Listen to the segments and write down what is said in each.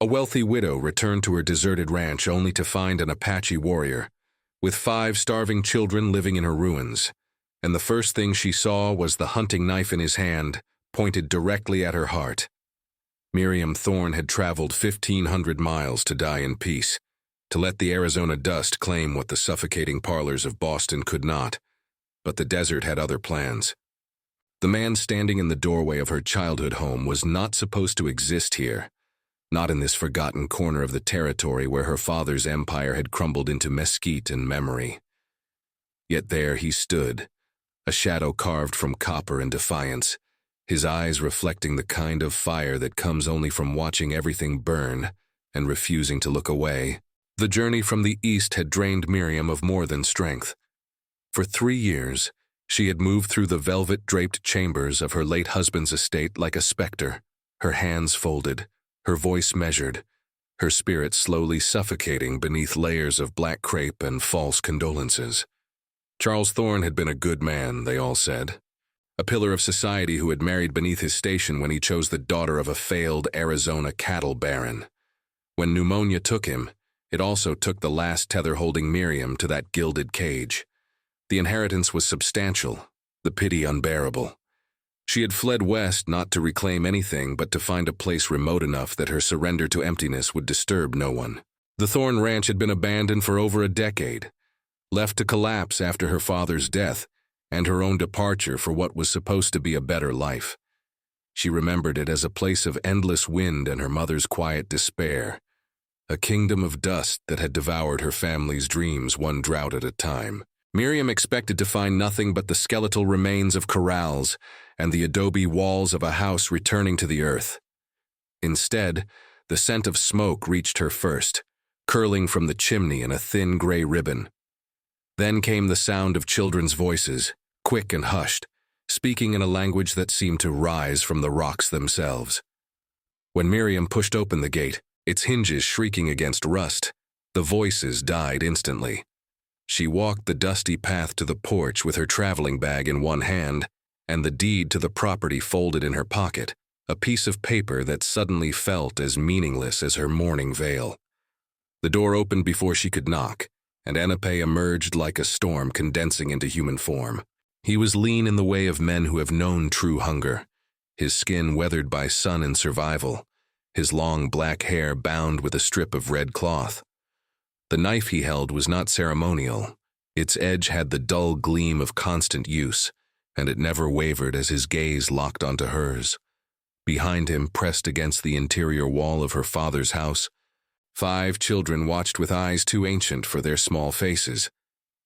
A wealthy widow returned to her deserted ranch only to find an Apache warrior, with 5 starving children living in her ruins. And the first thing she saw was the hunting knife in his hand, pointed directly at her heart. Miriam Thorne had traveled 1,500 miles to die in peace, to let the Arizona dust claim what the suffocating parlors of Boston could not. But the desert had other plans. The man standing in the doorway of her childhood home was not supposed to exist here, not in this forgotten corner of the territory where her father's empire had crumbled into mesquite and memory. Yet there he stood, a shadow carved from copper and defiance, his eyes reflecting the kind of fire that comes only from watching everything burn and refusing to look away. The journey from the east had drained Miriam of more than strength. For 3 years, she had moved through the velvet-draped chambers of her late husband's estate like a specter, her hands folded, her voice measured, her spirit slowly suffocating beneath layers of black crepe and false condolences. Charles Thorne had been a good man, they all said, a pillar of society who had married beneath his station when he chose the daughter of a failed Arizona cattle baron. When pneumonia took him, it also took the last tether holding Miriam to that gilded cage. The inheritance was substantial, the pity unbearable. She had fled west not to reclaim anything but to find a place remote enough that her surrender to emptiness would disturb no one. The Thorne Ranch had been abandoned for over a decade, left to collapse after her father's death and her own departure for what was supposed to be a better life. She remembered it as a place of endless wind and her mother's quiet despair, a kingdom of dust that had devoured her family's dreams one drought at a time. Miriam expected to find nothing but the skeletal remains of corrals and the adobe walls of a house returning to the earth. Instead, the scent of smoke reached her first, curling from the chimney in a thin gray ribbon. Then came the sound of children's voices, quick and hushed, speaking in a language that seemed to rise from the rocks themselves. When Miriam pushed open the gate, its hinges shrieking against rust, the voices died instantly. She walked the dusty path to the porch with her traveling bag in one hand and the deed to the property folded in her pocket, a piece of paper that suddenly felt as meaningless as her mourning veil. The door opened before she could knock, and Anape emerged like a storm condensing into human form. He was lean in the way of men who have known true hunger, his skin weathered by sun and survival, his long black hair bound with a strip of red cloth. The knife he held was not ceremonial. Its edge had the dull gleam of constant use, and it never wavered as his gaze locked onto hers. Behind him, pressed against the interior wall of her father's house, 5 children watched with eyes too ancient for their small faces.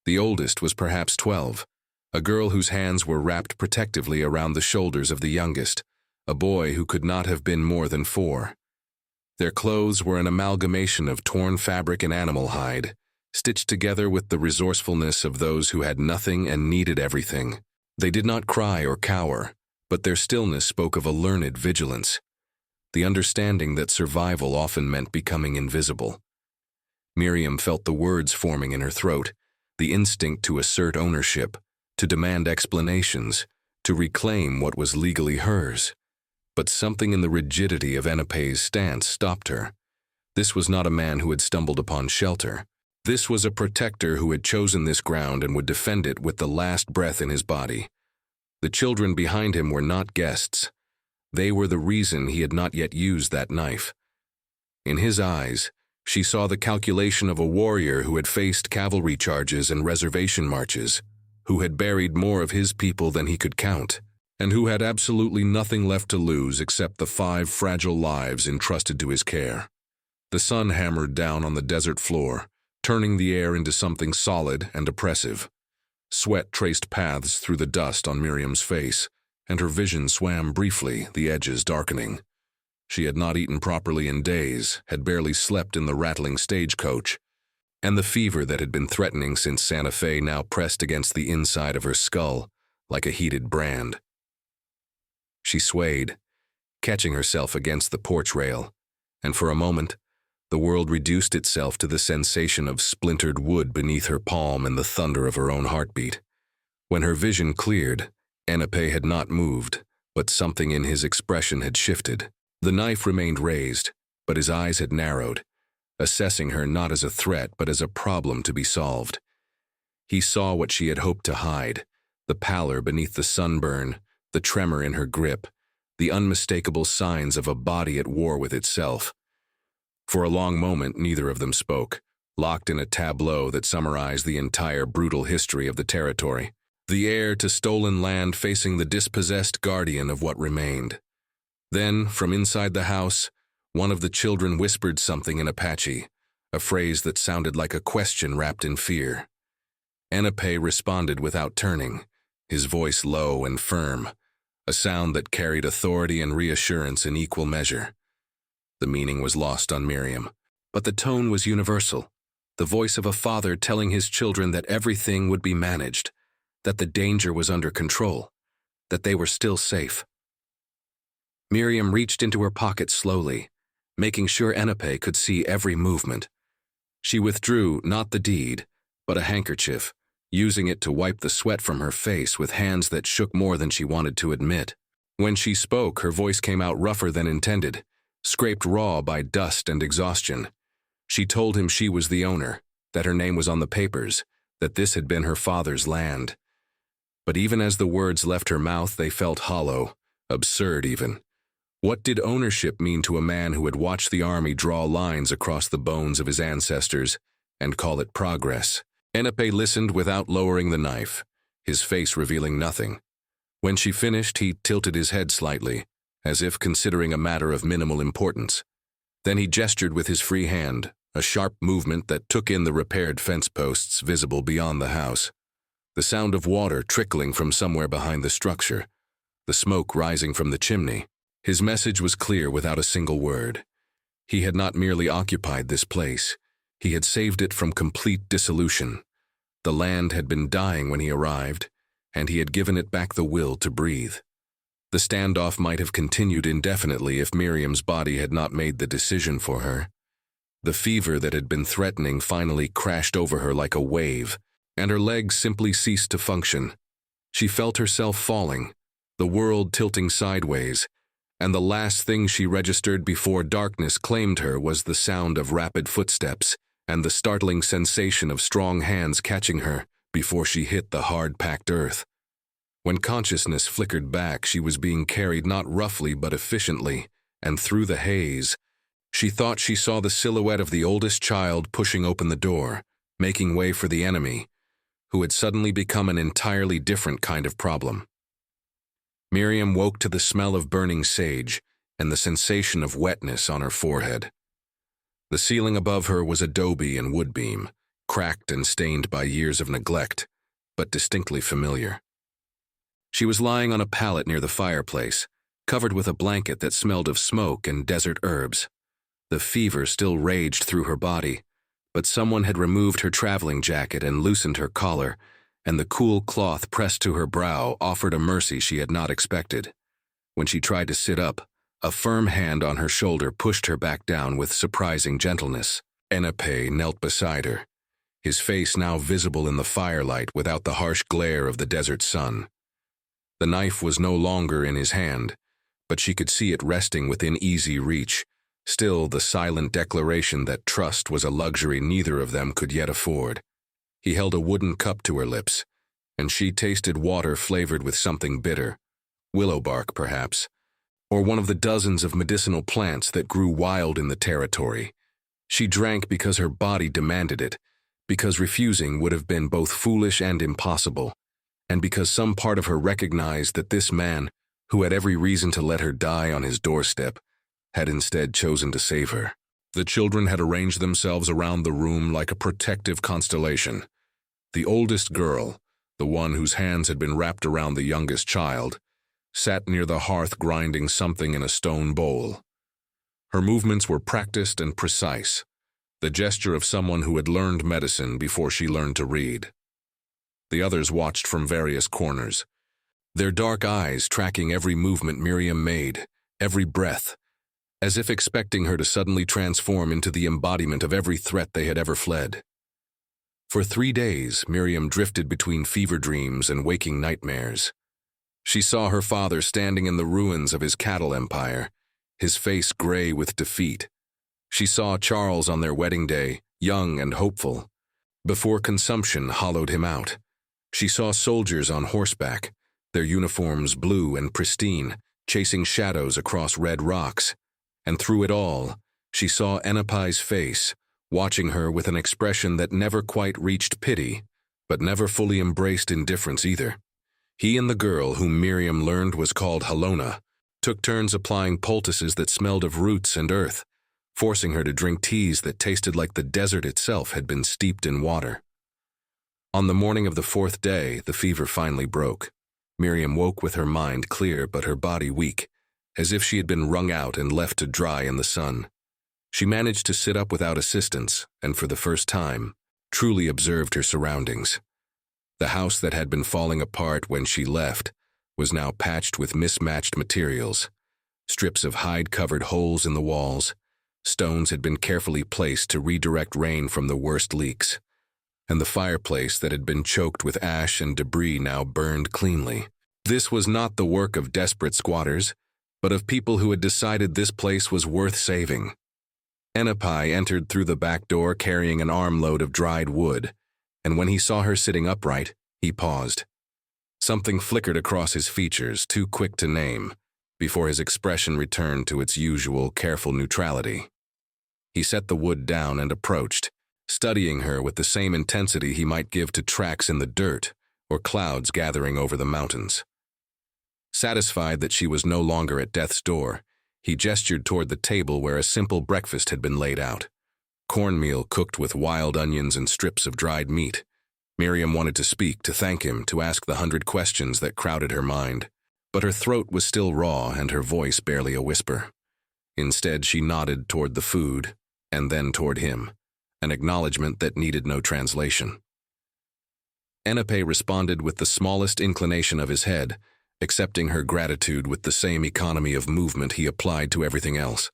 The oldest was perhaps 12, a girl whose hands were wrapped protectively around the shoulders of the youngest, a boy who could not have been more than 4. Their clothes were an amalgamation of torn fabric and animal hide, stitched together with the resourcefulness of those who had nothing and needed everything. They did not cry or cower, but their stillness spoke of a learned vigilance, the understanding that survival often meant becoming invisible. Miriam felt the words forming in her throat, the instinct to assert ownership, to demand explanations, to reclaim what was legally hers. But something in the rigidity of Anape's stance stopped her. This was not a man who had stumbled upon shelter. This was a protector who had chosen this ground and would defend it with the last breath in his body. The children behind him were not guests. They were the reason he had not yet used that knife. In his eyes, she saw the calculation of a warrior who had faced cavalry charges and reservation marches, who had buried more of his people than he could count, and who had absolutely nothing left to lose except the 5 fragile lives entrusted to his care. The sun hammered down on the desert floor, turning the air into something solid and oppressive. Sweat traced paths through the dust on Miriam's face, and her vision swam briefly, the edges darkening. She had not eaten properly in days, had barely slept in the rattling stagecoach, and the fever that had been threatening since Santa Fe now pressed against the inside of her skull like a heated brand. She swayed, catching herself against the porch rail, and for a moment, the world reduced itself to the sensation of splintered wood beneath her palm and the thunder of her own heartbeat. When her vision cleared, Anape had not moved, but something in his expression had shifted. The knife remained raised, but his eyes had narrowed, assessing her not as a threat but as a problem to be solved. He saw what she had hoped to hide, the pallor beneath the sunburn, the tremor in her grip, the unmistakable signs of a body at war with itself. For a long moment, neither of them spoke, locked in a tableau that summarized the entire brutal history of the territory. The heir to stolen land facing the dispossessed guardian of what remained. Then, from inside the house, one of the children whispered something in Apache, a phrase that sounded like a question wrapped in fear. Enape responded without turning, his voice low and firm, a sound that carried authority and reassurance in equal measure. The meaning was lost on Miriam, but the tone was universal, the voice of a father telling his children that everything would be managed, that the danger was under control, that they were still safe. Miriam reached into her pocket slowly, making sure Enape could see every movement. She withdrew not the deed, but a handkerchief, using it to wipe the sweat from her face with hands that shook more than she wanted to admit. When she spoke, her voice came out rougher than intended, scraped raw by dust and exhaustion. She told him she was the owner, that her name was on the papers, that this had been her father's land. But even as the words left her mouth, they felt hollow, absurd even. What did ownership mean to a man who had watched the army draw lines across the bones of his ancestors and call it progress? Enape listened without lowering the knife, his face revealing nothing. When she finished, he tilted his head slightly, as if considering a matter of minimal importance. Then he gestured with his free hand, a sharp movement that took in the repaired fence posts visible beyond the house. The sound of water trickling from somewhere behind the structure, the smoke rising from the chimney. His message was clear without a single word. He had not merely occupied this place, he had saved it from complete dissolution. The land had been dying when he arrived, and he had given it back the will to breathe. The standoff might have continued indefinitely if Miriam's body had not made the decision for her. The fever that had been threatening finally crashed over her like a wave, and her legs simply ceased to function. She felt herself falling, the world tilting sideways, and the last thing she registered before darkness claimed her was the sound of rapid footsteps and the startling sensation of strong hands catching her before she hit the hard-packed earth. When consciousness flickered back, she was being carried not roughly but efficiently, and through the haze, she thought she saw the silhouette of the oldest child pushing open the door, making way for the enemy, who had suddenly become an entirely different kind of problem. Miriam woke to the smell of burning sage and the sensation of wetness on her forehead. The ceiling above her was adobe and wood beam, cracked and stained by years of neglect, but distinctly familiar. She was lying on a pallet near the fireplace, covered with a blanket that smelled of smoke and desert herbs. The fever still raged through her body, but someone had removed her traveling jacket and loosened her collar, and the cool cloth pressed to her brow offered a mercy she had not expected. When she tried to sit up, a firm hand on her shoulder pushed her back down with surprising gentleness. Enape knelt beside her, his face now visible in the firelight without the harsh glare of the desert sun. The knife was no longer in his hand, but she could see it resting within easy reach, still the silent declaration that trust was a luxury neither of them could yet afford. He held a wooden cup to her lips, and she tasted water flavored with something bitter, willow bark perhaps, or one of the dozens of medicinal plants that grew wild in the territory. She drank because her body demanded it, because refusing would have been both foolish and impossible, and because some part of her recognized that this man, who had every reason to let her die on his doorstep, had instead chosen to save her. The children had arranged themselves around the room like a protective constellation. The oldest girl, the one whose hands had been wrapped around the youngest child, sat near the hearth grinding something in a stone bowl. Her movements were practiced and precise, the gesture of someone who had learned medicine before she learned to read. The others watched from various corners, their dark eyes tracking every movement Miriam made, every breath, as if expecting her to suddenly transform into the embodiment of every threat they had ever fled. For 3 days, Miriam drifted between fever dreams and waking nightmares. She saw her father standing in the ruins of his cattle empire, his face gray with defeat, She saw Charles on their wedding day, young and hopeful, before consumption hollowed him out. She saw soldiers on horseback, their uniforms blue and pristine, chasing shadows across red rocks. And through it all, she saw Apache's face, watching her with an expression that never quite reached pity, but never fully embraced indifference either. He and the girl, whom Miriam learned was called Halona, took turns applying poultices that smelled of roots and earth, forcing her to drink teas that tasted like the desert itself had been steeped in water. On the morning of the fourth day, the fever finally broke. Miriam woke with her mind clear but her body weak, as if she had been wrung out and left to dry in the sun. She managed to sit up without assistance, and for the first time, truly observed her surroundings. The house that had been falling apart when she left was now patched with mismatched materials. Strips of hide covered holes in the walls. Stones had been carefully placed to redirect rain from the worst leaks. And the fireplace that had been choked with ash and debris now burned cleanly. This was not the work of desperate squatters, but of people who had decided this place was worth saving. Apache entered through the back door carrying an armload of dried wood, and when he saw her sitting upright, he paused. Something flickered across his features, too quick to name, before his expression returned to its usual careful neutrality. He set the wood down and approached, studying her with the same intensity he might give to tracks in the dirt or clouds gathering over the mountains. Satisfied that she was no longer at death's door, he gestured toward the table where a simple breakfast had been laid out. Cornmeal cooked with wild onions and strips of dried meat. Miriam wanted to speak, to thank him, to ask the 100 questions that crowded her mind, but her throat was still raw and her voice barely a whisper. Instead, she nodded toward the food, and then toward him, an acknowledgement that needed no translation. Apache responded with the smallest inclination of his head, accepting her gratitude with the same economy of movement he applied to everything else.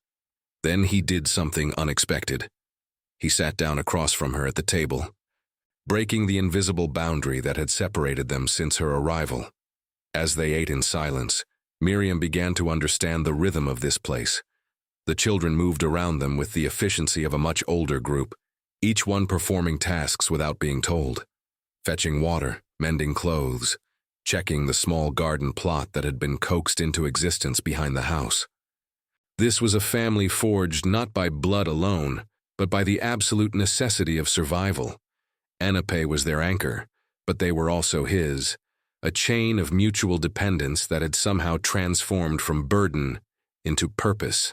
Then he did something unexpected. He sat down across from her at the table, breaking the invisible boundary that had separated them since her arrival. As they ate in silence, Miriam began to understand the rhythm of this place. The children moved around them with the efficiency of a much older group, each one performing tasks without being told. Fetching water, mending clothes, checking the small garden plot that had been coaxed into existence behind the house. This was a family forged not by blood alone, but by the absolute necessity of survival. Apache was their anchor, but they were also his, a chain of mutual dependence that had somehow transformed from burden into purpose.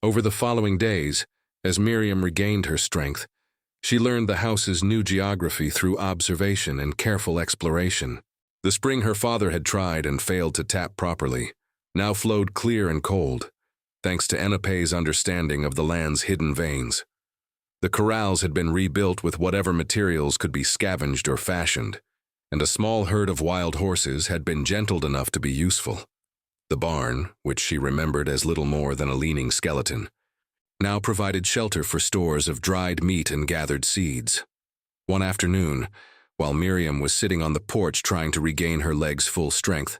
Over the following days, as Miriam regained her strength, she learned the house's new geography through observation and careful exploration. The spring her father had tried and failed to tap properly now flowed clear and cold, thanks to Apache's understanding of the land's hidden veins. The corrals had been rebuilt with whatever materials could be scavenged or fashioned, and a small herd of wild horses had been gentled enough to be useful. The barn, which she remembered as little more than a leaning skeleton, now provided shelter for stores of dried meat and gathered seeds. One afternoon, while Miriam was sitting on the porch trying to regain her legs' full strength,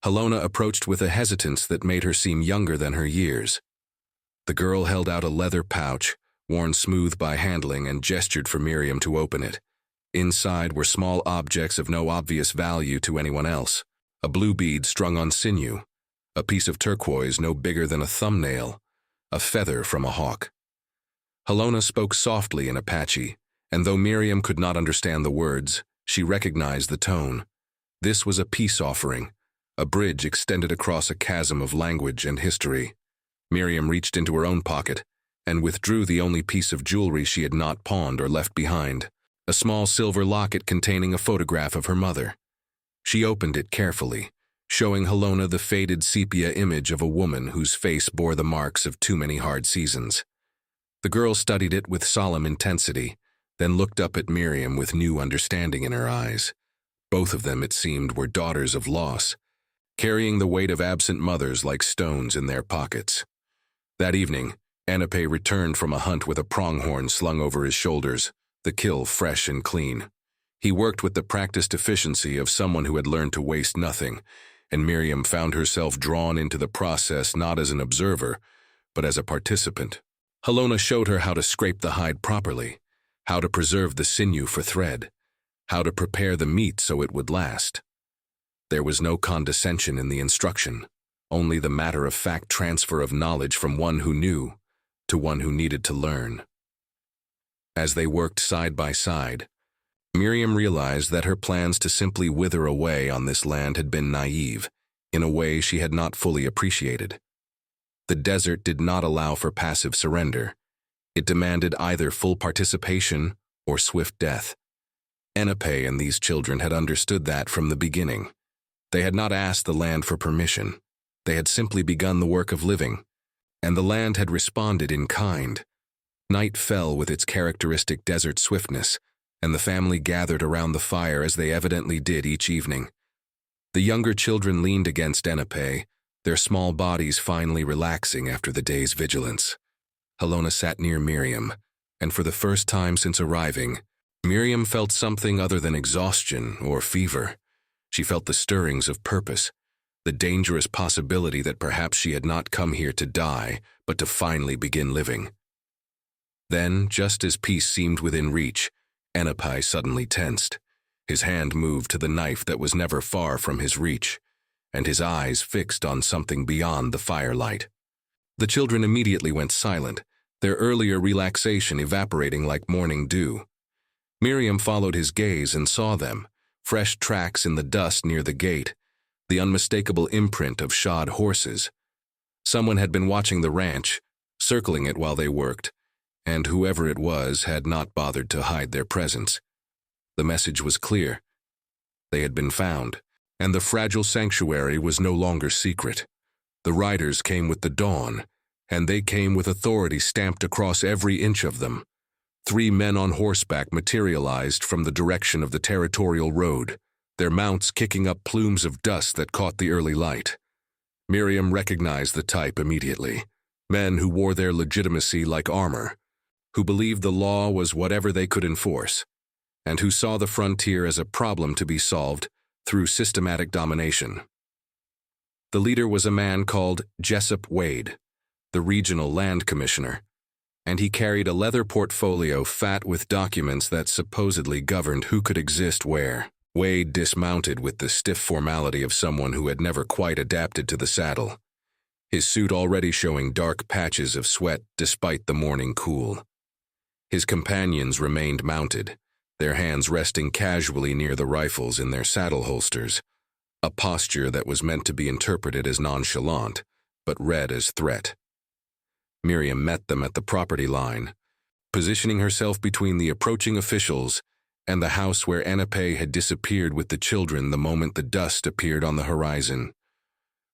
Halona approached with a hesitance that made her seem younger than her years. The girl held out a leather pouch, worn smooth by handling, and gestured for Miriam to open it. Inside were small objects of no obvious value to anyone else: a blue bead strung on sinew, a piece of turquoise no bigger than a thumbnail, a feather from a hawk. Halona spoke softly in Apache, and though Miriam could not understand the words, she recognized the tone. This was a peace offering, a bridge extended across a chasm of language and history. Miriam reached into her own pocket and withdrew the only piece of jewelry she had not pawned or left behind, a small silver locket containing a photograph of her mother. She opened it carefully, showing Halona the faded sepia image of a woman whose face bore the marks of too many hard seasons. The girl studied it with solemn intensity, then looked up at Miriam with new understanding in her eyes. Both of them, it seemed, were daughters of loss, carrying the weight of absent mothers like stones in their pockets. That evening, Apache returned from a hunt with a pronghorn slung over his shoulders, the kill fresh and clean. He worked with the practiced efficiency of someone who had learned to waste nothing, and Miriam found herself drawn into the process not as an observer, but as a participant, Halona showed her how to scrape the hide properly, how to preserve the sinew for thread, how to prepare the meat so it would last. There was no condescension in the instruction, only the matter-of-fact transfer of knowledge from one who knew to one who needed to learn. As they worked side by side, Miriam realized that her plans to simply wither away on this land had been naive, in a way she had not fully appreciated. The desert did not allow for passive surrender. It demanded either full participation or swift death. Enape and these children had understood that from the beginning. They had not asked the land for permission. They had simply begun the work of living, and the land had responded in kind. Night fell with its characteristic desert swiftness, and the family gathered around the fire as they evidently did each evening. The younger children leaned against Enape, their small bodies finally relaxing after the day's vigilance. Halona sat near Miriam, and for the first time since arriving, Miriam felt something other than exhaustion or fever. She felt the stirrings of purpose, the dangerous possibility that perhaps she had not come here to die, but to finally begin living. Then, just as peace seemed within reach, Enape suddenly tensed. His hand moved to the knife that was never far from his reach, and his eyes fixed on something beyond the firelight. The children immediately went silent, their earlier relaxation evaporating like morning dew. Miriam followed his gaze and saw them, fresh tracks in the dust near the gate, the unmistakable imprint of shod horses. Someone had been watching the ranch, circling it while they worked, and whoever it was had not bothered to hide their presence. The message was clear. They had been found, and the fragile sanctuary was no longer secret. The riders came with the dawn, and they came with authority stamped across every inch of them. 3 men on horseback materialized from the direction of the territorial road, their mounts kicking up plumes of dust that caught the early light. Miriam recognized the type immediately. Men who wore their legitimacy like armor, who believed the law was whatever they could enforce, and who saw the frontier as a problem to be solved through systematic domination. The leader was a man called Jessup Wade, the regional land commissioner, and he carried a leather portfolio fat with documents that supposedly governed who could exist where. Wade dismounted with the stiff formality of someone who had never quite adapted to the saddle, his suit already showing dark patches of sweat despite the morning cool. His companions remained mounted, their hands resting casually near the rifles in their saddle holsters, a posture that was meant to be interpreted as nonchalant, but read as threat. Miriam met them at the property line, positioning herself between the approaching officials and the house where Enape had disappeared with the children the moment the dust appeared on the horizon.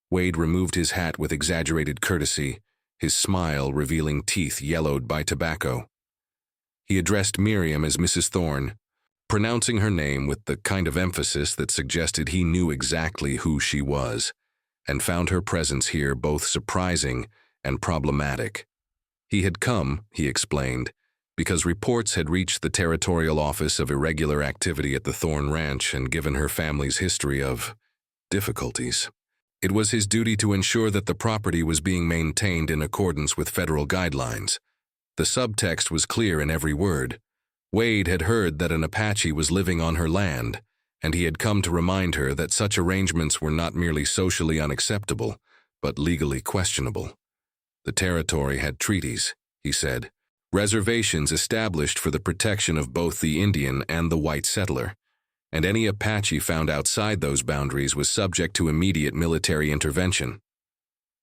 Wade removed his hat with exaggerated courtesy, his smile revealing teeth yellowed by tobacco. He addressed Miriam as Mrs. Thorne, pronouncing her name with the kind of emphasis that suggested he knew exactly who she was, and found her presence here both surprising and problematic. He had come, he explained, because reports had reached the territorial office of irregular activity at the Thorne Ranch, and given her family's history of difficulties, it was his duty to ensure that the property was being maintained in accordance with federal guidelines. The subtext was clear in every word. Wade had heard that an Apache was living on her land, and he had come to remind her that such arrangements were not merely socially unacceptable, but legally questionable. The territory had treaties, he said, reservations established for the protection of both the Indian and the white settler, and any Apache found outside those boundaries was subject to immediate military intervention.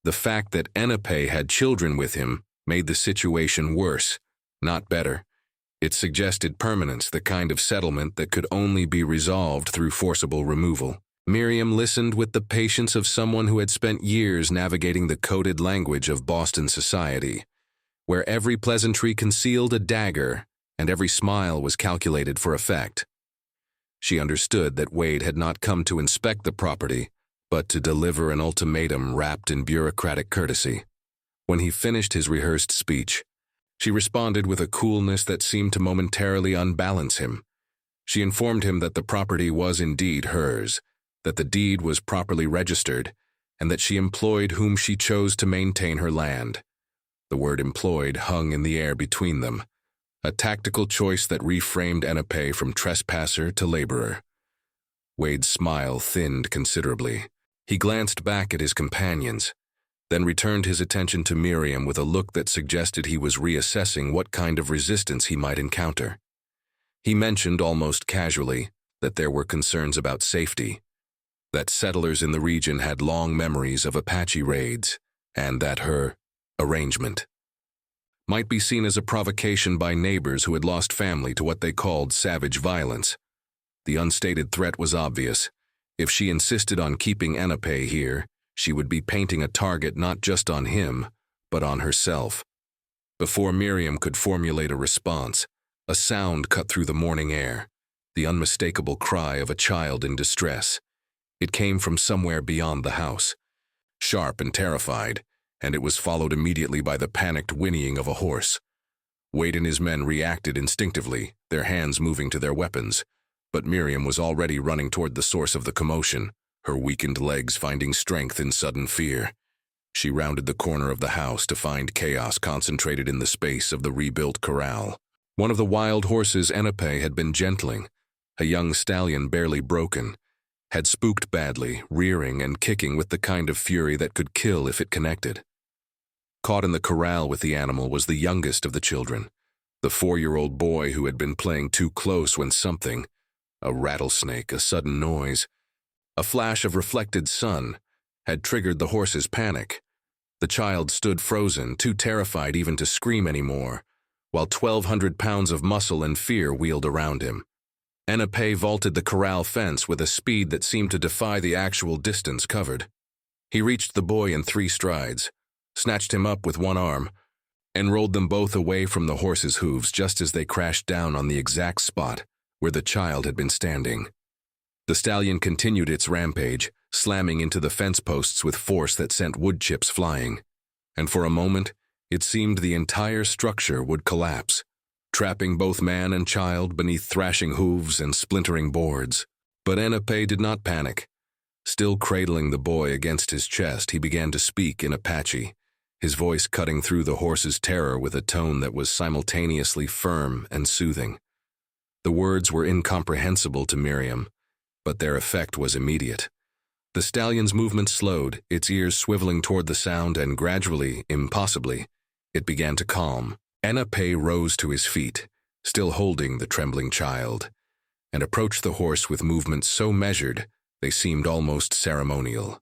The fact that Enape had children with him made the situation worse, not better. It suggested permanence, the kind of settlement that could only be resolved through forcible removal. Miriam listened with the patience of someone who had spent years navigating the coded language of Boston society, where every pleasantry concealed a dagger and every smile was calculated for effect. She understood that Wade had not come to inspect the property, but to deliver an ultimatum wrapped in bureaucratic courtesy. When he finished his rehearsed speech, she responded with a coolness that seemed to momentarily unbalance him. She informed him that the property was indeed hers, that the deed was properly registered, and that she employed whom she chose to maintain her land. The word employed hung in the air between them, a tactical choice that reframed Apache from trespasser to laborer. Wade's smile thinned considerably. He glanced back at his companions, then returned his attention to Miriam with a look that suggested he was reassessing what kind of resistance he might encounter. He mentioned almost casually that there were concerns about safety, that settlers in the region had long memories of Apache raids, and that her arrangement might be seen as a provocation by neighbors who had lost family to what they called savage violence. The unstated threat was obvious. If she insisted on keeping Apache here, she would be painting a target not just on him, but on herself. Before Miriam could formulate a response, a sound cut through the morning air, the unmistakable cry of a child in distress. It came from somewhere beyond the house, sharp and terrified, and it was followed immediately by the panicked whinnying of a horse. Wade and his men reacted instinctively, their hands moving to their weapons, but Miriam was already running toward the source of the commotion, her weakened legs finding strength in sudden fear. She rounded the corner of the house to find chaos concentrated in the space of the rebuilt corral. One of the wild horses Apache had been gentling, a young stallion barely broken, had spooked badly, rearing and kicking with the kind of fury that could kill if it connected. Caught in the corral with the animal was the youngest of the children, the 4-year-old boy who had been playing too close when something, a rattlesnake, a sudden noise, a flash of reflected sun, had triggered the horse's panic. The child stood frozen, too terrified even to scream anymore, while 1,200 pounds of muscle and fear wheeled around him. Apache vaulted the corral fence with a speed that seemed to defy the actual distance covered. He reached the boy in 3 strides, snatched him up with one arm, and rolled them both away from the horse's hooves just as they crashed down on the exact spot where the child had been standing. The stallion continued its rampage, slamming into the fence posts with force that sent wood chips flying. And for a moment, it seemed the entire structure would collapse, trapping both man and child beneath thrashing hooves and splintering boards. But Apache did not panic. Still cradling the boy against his chest, he began to speak in Apache, his voice cutting through the horse's terror with a tone that was simultaneously firm and soothing. The words were incomprehensible to Miriam, but their effect was immediate. The stallion's movement slowed, its ears swiveling toward the sound, and gradually, impossibly, it began to calm. Apache rose to his feet, still holding the trembling child, and approached the horse with movements so measured they seemed almost ceremonial.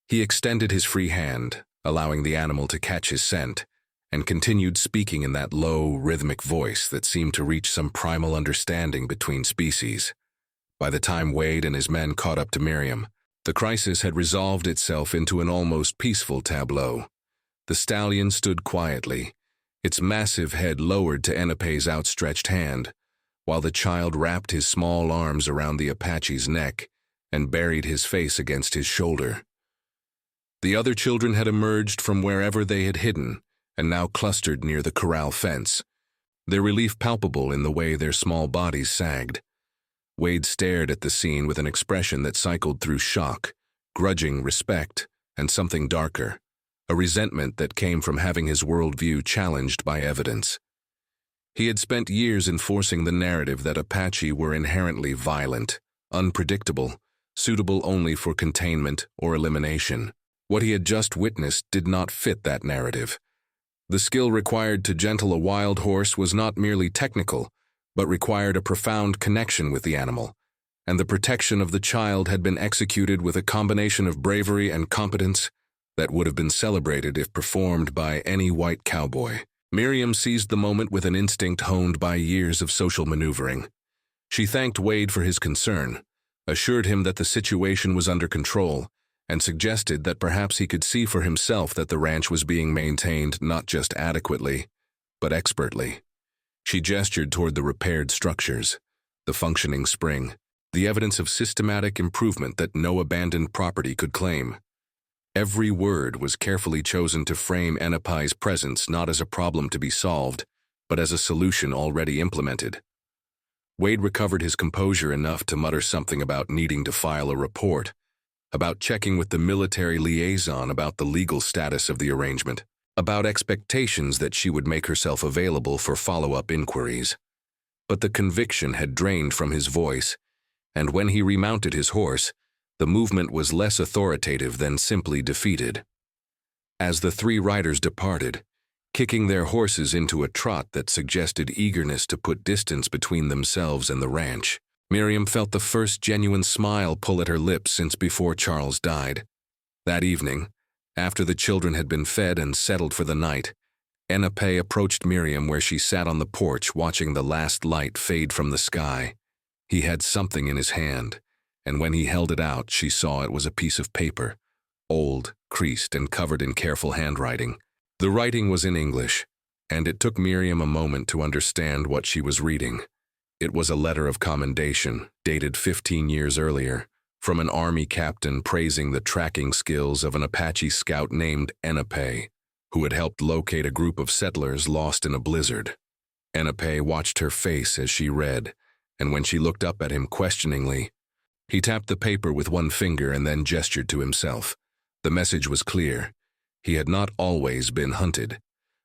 He extended his free hand, allowing the animal to catch his scent, and continued speaking in that low, rhythmic voice that seemed to reach some primal understanding between species. By the time Wade and his men caught up to Miriam, the crisis had resolved itself into an almost peaceful tableau. The stallion stood quietly, its massive head lowered to Apache's outstretched hand, while the child wrapped his small arms around the Apache's neck and buried his face against his shoulder. The other children had emerged from wherever they had hidden and now clustered near the corral fence, their relief palpable in the way their small bodies sagged. Wade stared at the scene with an expression that cycled through shock, grudging respect, and something darker, a resentment that came from having his worldview challenged by evidence. He had spent years enforcing the narrative that Apache were inherently violent, unpredictable, suitable only for containment or elimination. What he had just witnessed did not fit that narrative. The skill required to gentle a wild horse was not merely technical, but required a profound connection with the animal, and the protection of the child had been executed with a combination of bravery and competence that would have been celebrated if performed by any white cowboy. Miriam seized the moment with an instinct honed by years of social maneuvering. She thanked Wade for his concern, assured him that the situation was under control, and suggested that perhaps he could see for himself that the ranch was being maintained not just adequately, but expertly. She gestured toward the repaired structures, the functioning spring, the evidence of systematic improvement that no abandoned property could claim. Every word was carefully chosen to frame Apache's presence not as a problem to be solved, but as a solution already implemented. Wade recovered his composure enough to mutter something about needing to file a report, about checking with the military liaison about the legal status of the arrangement. about expectations that she would make herself available for follow-up inquiries. But the conviction had drained from his voice, and when he remounted his horse, the movement was less authoritative than simply defeated. As the three riders departed, kicking their horses into a trot that suggested eagerness to put distance between themselves and the ranch, Miriam felt the first genuine smile pull at her lips since before Charles died. That evening, after the children had been fed and settled for the night, Apache approached Miriam where she sat on the porch watching the last light fade from the sky. He had something in his hand, and when he held it out, she saw it was a piece of paper, old, creased, and covered in careful handwriting. The writing was in English, and it took Miriam a moment to understand what she was reading. It was a letter of commendation, dated 15 years earlier, from an army captain praising the tracking skills of an Apache scout named Apache, who had helped locate a group of settlers lost in a blizzard. Apache watched her face as she read, and when she looked up at him questioningly, he tapped the paper with one finger and then gestured to himself. The message was clear. He had not always been hunted.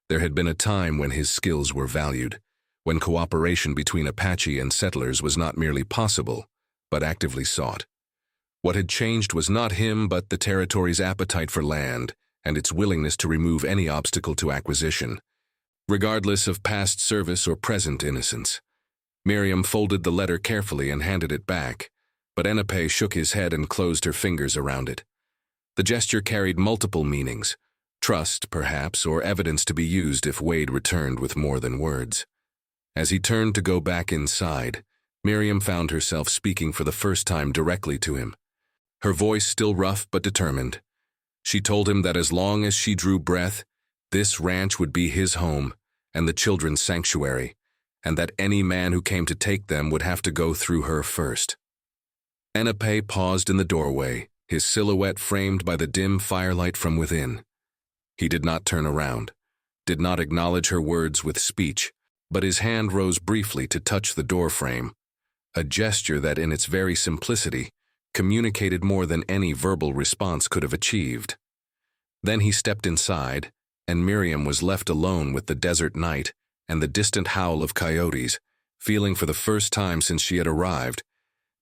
There had been a time when his skills were valued, when cooperation between Apache and settlers was not merely possible, but actively sought. What had changed was not him, but the territory's appetite for land and its willingness to remove any obstacle to acquisition, regardless of past service or present innocence. Miriam folded the letter carefully and handed it back, but Apache shook his head and closed her fingers around it. The gesture carried multiple meanings, trust, perhaps, or evidence to be used if Wade returned with more than words. As he turned to go back inside, Miriam found herself speaking for the first time directly to him. Her voice still rough but determined. She told him that as long as she drew breath, this ranch would be his home and the children's sanctuary, and that any man who came to take them would have to go through her first. Apache paused in the doorway, his silhouette framed by the dim firelight from within. He did not turn around, did not acknowledge her words with speech, but his hand rose briefly to touch the doorframe, a gesture that in its very simplicity communicated more than any verbal response could have achieved. Then he stepped inside, and Miriam was left alone with the desert night and the distant howl of coyotes, feeling for the first time since she had arrived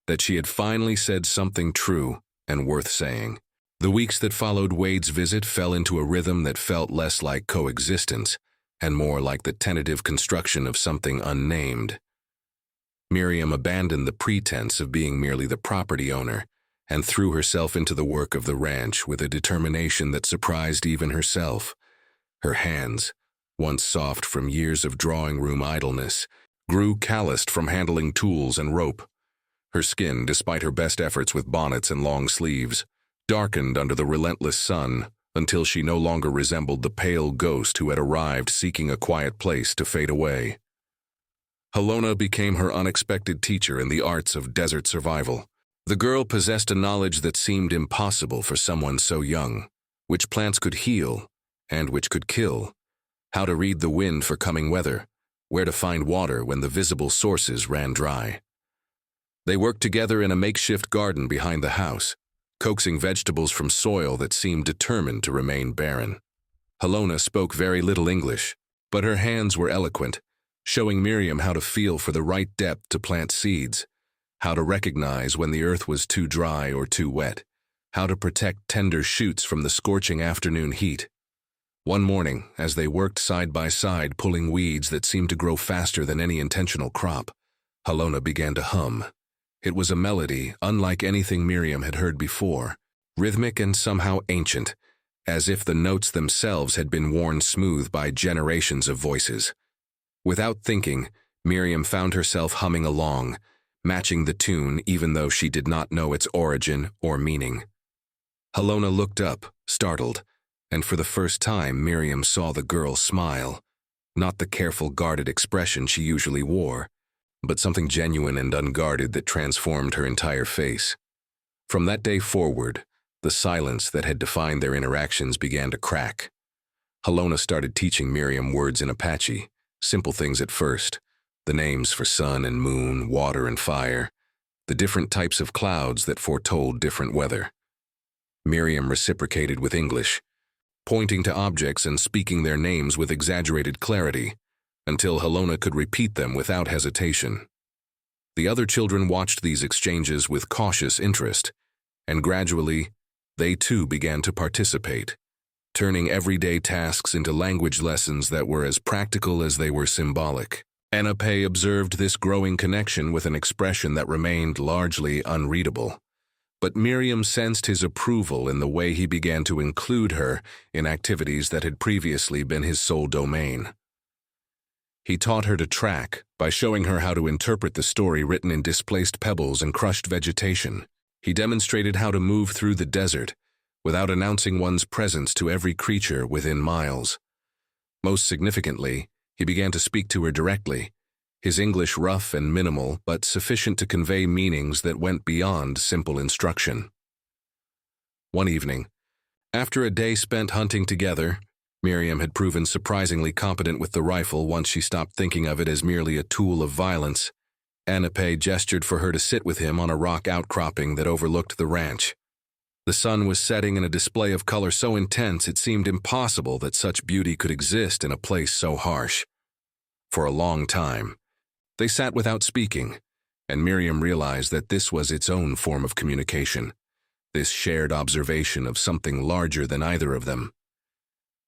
that she had finally said something true and worth saying. The weeks that followed Wade's visit fell into a rhythm that felt less like coexistence and more like the tentative construction of something unnamed. Miriam abandoned the pretense of being merely the property owner and threw herself into the work of the ranch with a determination that surprised even herself. Her hands, once soft from years of drawing room idleness, grew calloused from handling tools and rope. Her skin, despite her best efforts with bonnets and long sleeves, darkened under the relentless sun until she no longer resembled the pale ghost who had arrived seeking a quiet place to fade away. Halona became her unexpected teacher in the arts of desert survival. The girl possessed a knowledge that seemed impossible for someone so young, which plants could heal and which could kill, how to read the wind for coming weather, where to find water when the visible sources ran dry. They worked together in a makeshift garden behind the house, coaxing vegetables from soil that seemed determined to remain barren. Halona spoke very little English, but her hands were eloquent, showing Miriam how to feel for the right depth to plant seeds, how to recognize when the earth was too dry or too wet, how to protect tender shoots from the scorching afternoon heat. One morning, as they worked side by side pulling weeds that seemed to grow faster than any intentional crop, Halona began to hum. It was a melody unlike anything Miriam had heard before, rhythmic and somehow ancient, as if the notes themselves had been worn smooth by generations of voices. Without thinking, Miriam found herself humming along, matching the tune even though she did not know its origin or meaning. Halona looked up, startled, and for the first time Miriam saw the girl smile, not the careful, guarded expression she usually wore, but something genuine and unguarded that transformed her entire face. From that day forward, the silence that had defined their interactions began to crack. Halona started teaching Miriam words in Apache, simple things at first, the names for sun and moon, water and fire, the different types of clouds that foretold different weather. Miriam reciprocated with English, pointing to objects and speaking their names with exaggerated clarity, until Helona could repeat them without hesitation. The other children watched these exchanges with cautious interest, and gradually, they too began to participate, turning everyday tasks into language lessons that were as practical as they were symbolic. Apache observed this growing connection with an expression that remained largely unreadable. But Miriam sensed his approval in the way he began to include her in activities that had previously been his sole domain. He taught her to track by showing her how to interpret the story written in displaced pebbles and crushed vegetation. He demonstrated how to move through the desert without announcing one's presence to every creature within miles. Most significantly, he began to speak to her directly, his English rough and minimal, but sufficient to convey meanings that went beyond simple instruction. One evening, after a day spent hunting together, Miriam had proven surprisingly competent with the rifle once she stopped thinking of it as merely a tool of violence. Apache gestured for her to sit with him on a rock outcropping that overlooked the ranch. The sun was setting in a display of color so intense it seemed impossible that such beauty could exist in a place so harsh. For a long time, they sat without speaking, and Miriam realized that this was its own form of communication, this shared observation of something larger than either of them.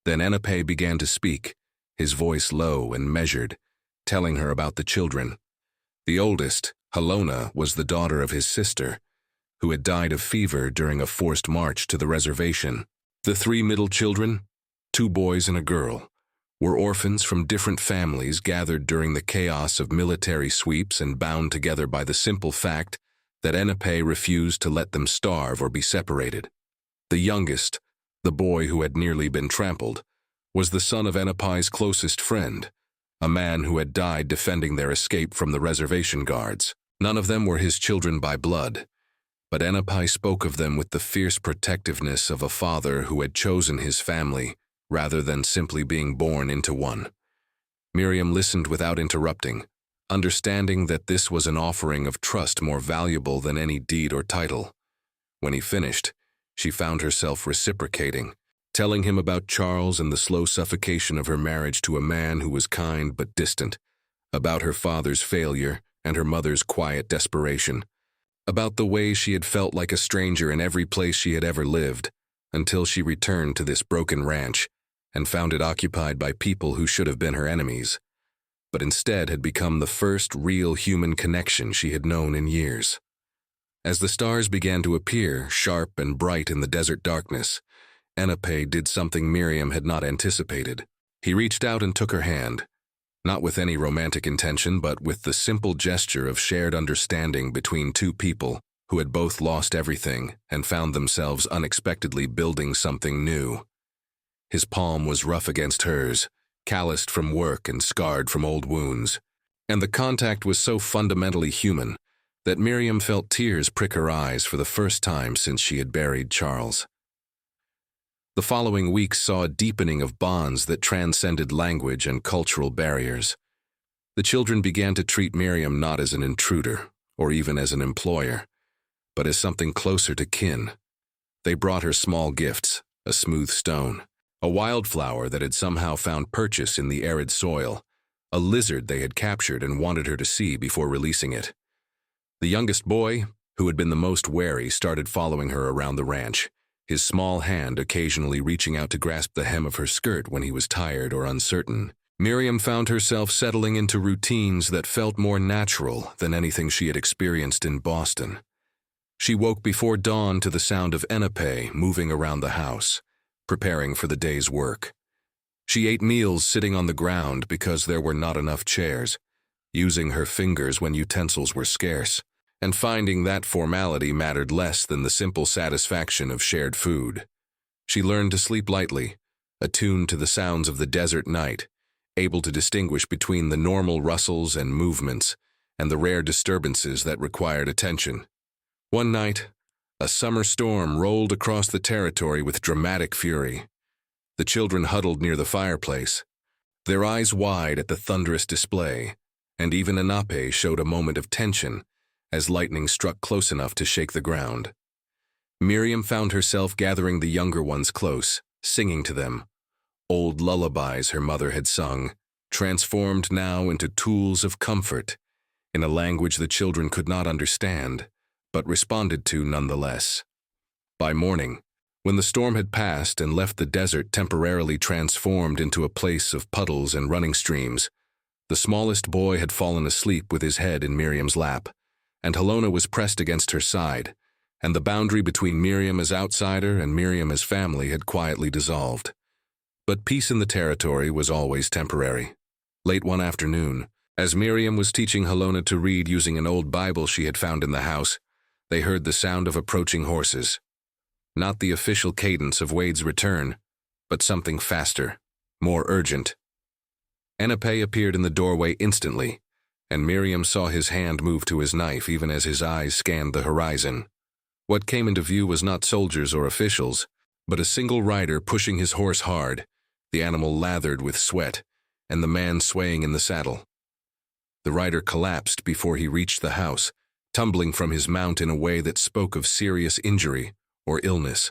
Then Apache began to speak, his voice low and measured, telling her about the children. The oldest, Helona, was the daughter of his sister, who had died of fever during a forced march to the reservation. The three middle children, 2 boys and a girl, were orphans from different families gathered during the chaos of military sweeps and bound together by the simple fact that Apache refused to let them starve or be separated. The youngest, the boy who had nearly been trampled, was the son of Apache's closest friend, a man who had died defending their escape from the reservation guards. None of them were his children by blood, but Apache spoke of them with the fierce protectiveness of a father who had chosen his family rather than simply being born into one. Miriam listened without interrupting, understanding that this was an offering of trust more valuable than any deed or title. When he finished, she found herself reciprocating, telling him about Charles and the slow suffocation of her marriage to a man who was kind but distant, about her father's failure and her mother's quiet desperation, about the way she had felt like a stranger in every place she had ever lived, until she returned to this broken ranch and found it occupied by people who should have been her enemies, but instead had become the first real human connection she had known in years. As the stars began to appear, sharp and bright in the desert darkness, Apache did something Miriam had not anticipated. He reached out and took her hand, not with any romantic intention, but with the simple gesture of shared understanding between 2 people who had both lost everything and found themselves unexpectedly building something new. His palm was rough against hers, calloused from work and scarred from old wounds, and the contact was so fundamentally human that Miriam felt tears prick her eyes for the first time since she had buried Charles. The following weeks saw a deepening of bonds that transcended language and cultural barriers. The children began to treat Miriam not as an intruder or even as an employer, but as something closer to kin. They brought her small gifts, a smooth stone, a wildflower that had somehow found purchase in the arid soil, a lizard they had captured and wanted her to see before releasing it. The youngest boy, who had been the most wary, started following her around the ranch, his small hand occasionally reaching out to grasp the hem of her skirt when he was tired or uncertain. Miriam found herself settling into routines that felt more natural than anything she had experienced in Boston. She woke before dawn to the sound of Apache moving around the house, preparing for the day's work. She ate meals sitting on the ground because there were not enough chairs, using her fingers when utensils were scarce, and finding that formality mattered less than the simple satisfaction of shared food. She learned to sleep lightly, attuned to the sounds of the desert night, able to distinguish between the normal rustles and movements and the rare disturbances that required attention. One night, a summer storm rolled across the territory with dramatic fury. The children huddled near the fireplace, their eyes wide at the thunderous display, and even Apache showed a moment of tension as lightning struck close enough to shake the ground. Miriam found herself gathering the younger ones close, singing to them, old lullabies her mother had sung, transformed now into tools of comfort, in a language the children could not understand, but responded to nonetheless. By morning, when the storm had passed and left the desert temporarily transformed into a place of puddles and running streams, the smallest boy had fallen asleep with his head in Miriam's lap, and Helona was pressed against her side, and the boundary between Miriam as outsider and Miriam as family had quietly dissolved. But peace in the territory was always temporary. Late one afternoon, as Miriam was teaching Helona to read using an old Bible she had found in the house, they heard the sound of approaching horses. Not the official cadence of Wade's return, but something faster, more urgent. Apache appeared in the doorway instantly, and Miriam saw his hand move to his knife even as his eyes scanned the horizon. What came into view was not soldiers or officials, but a single rider pushing his horse hard, the animal lathered with sweat, and the man swaying in the saddle. The rider collapsed before he reached the house, tumbling from his mount in a way that spoke of serious injury or illness.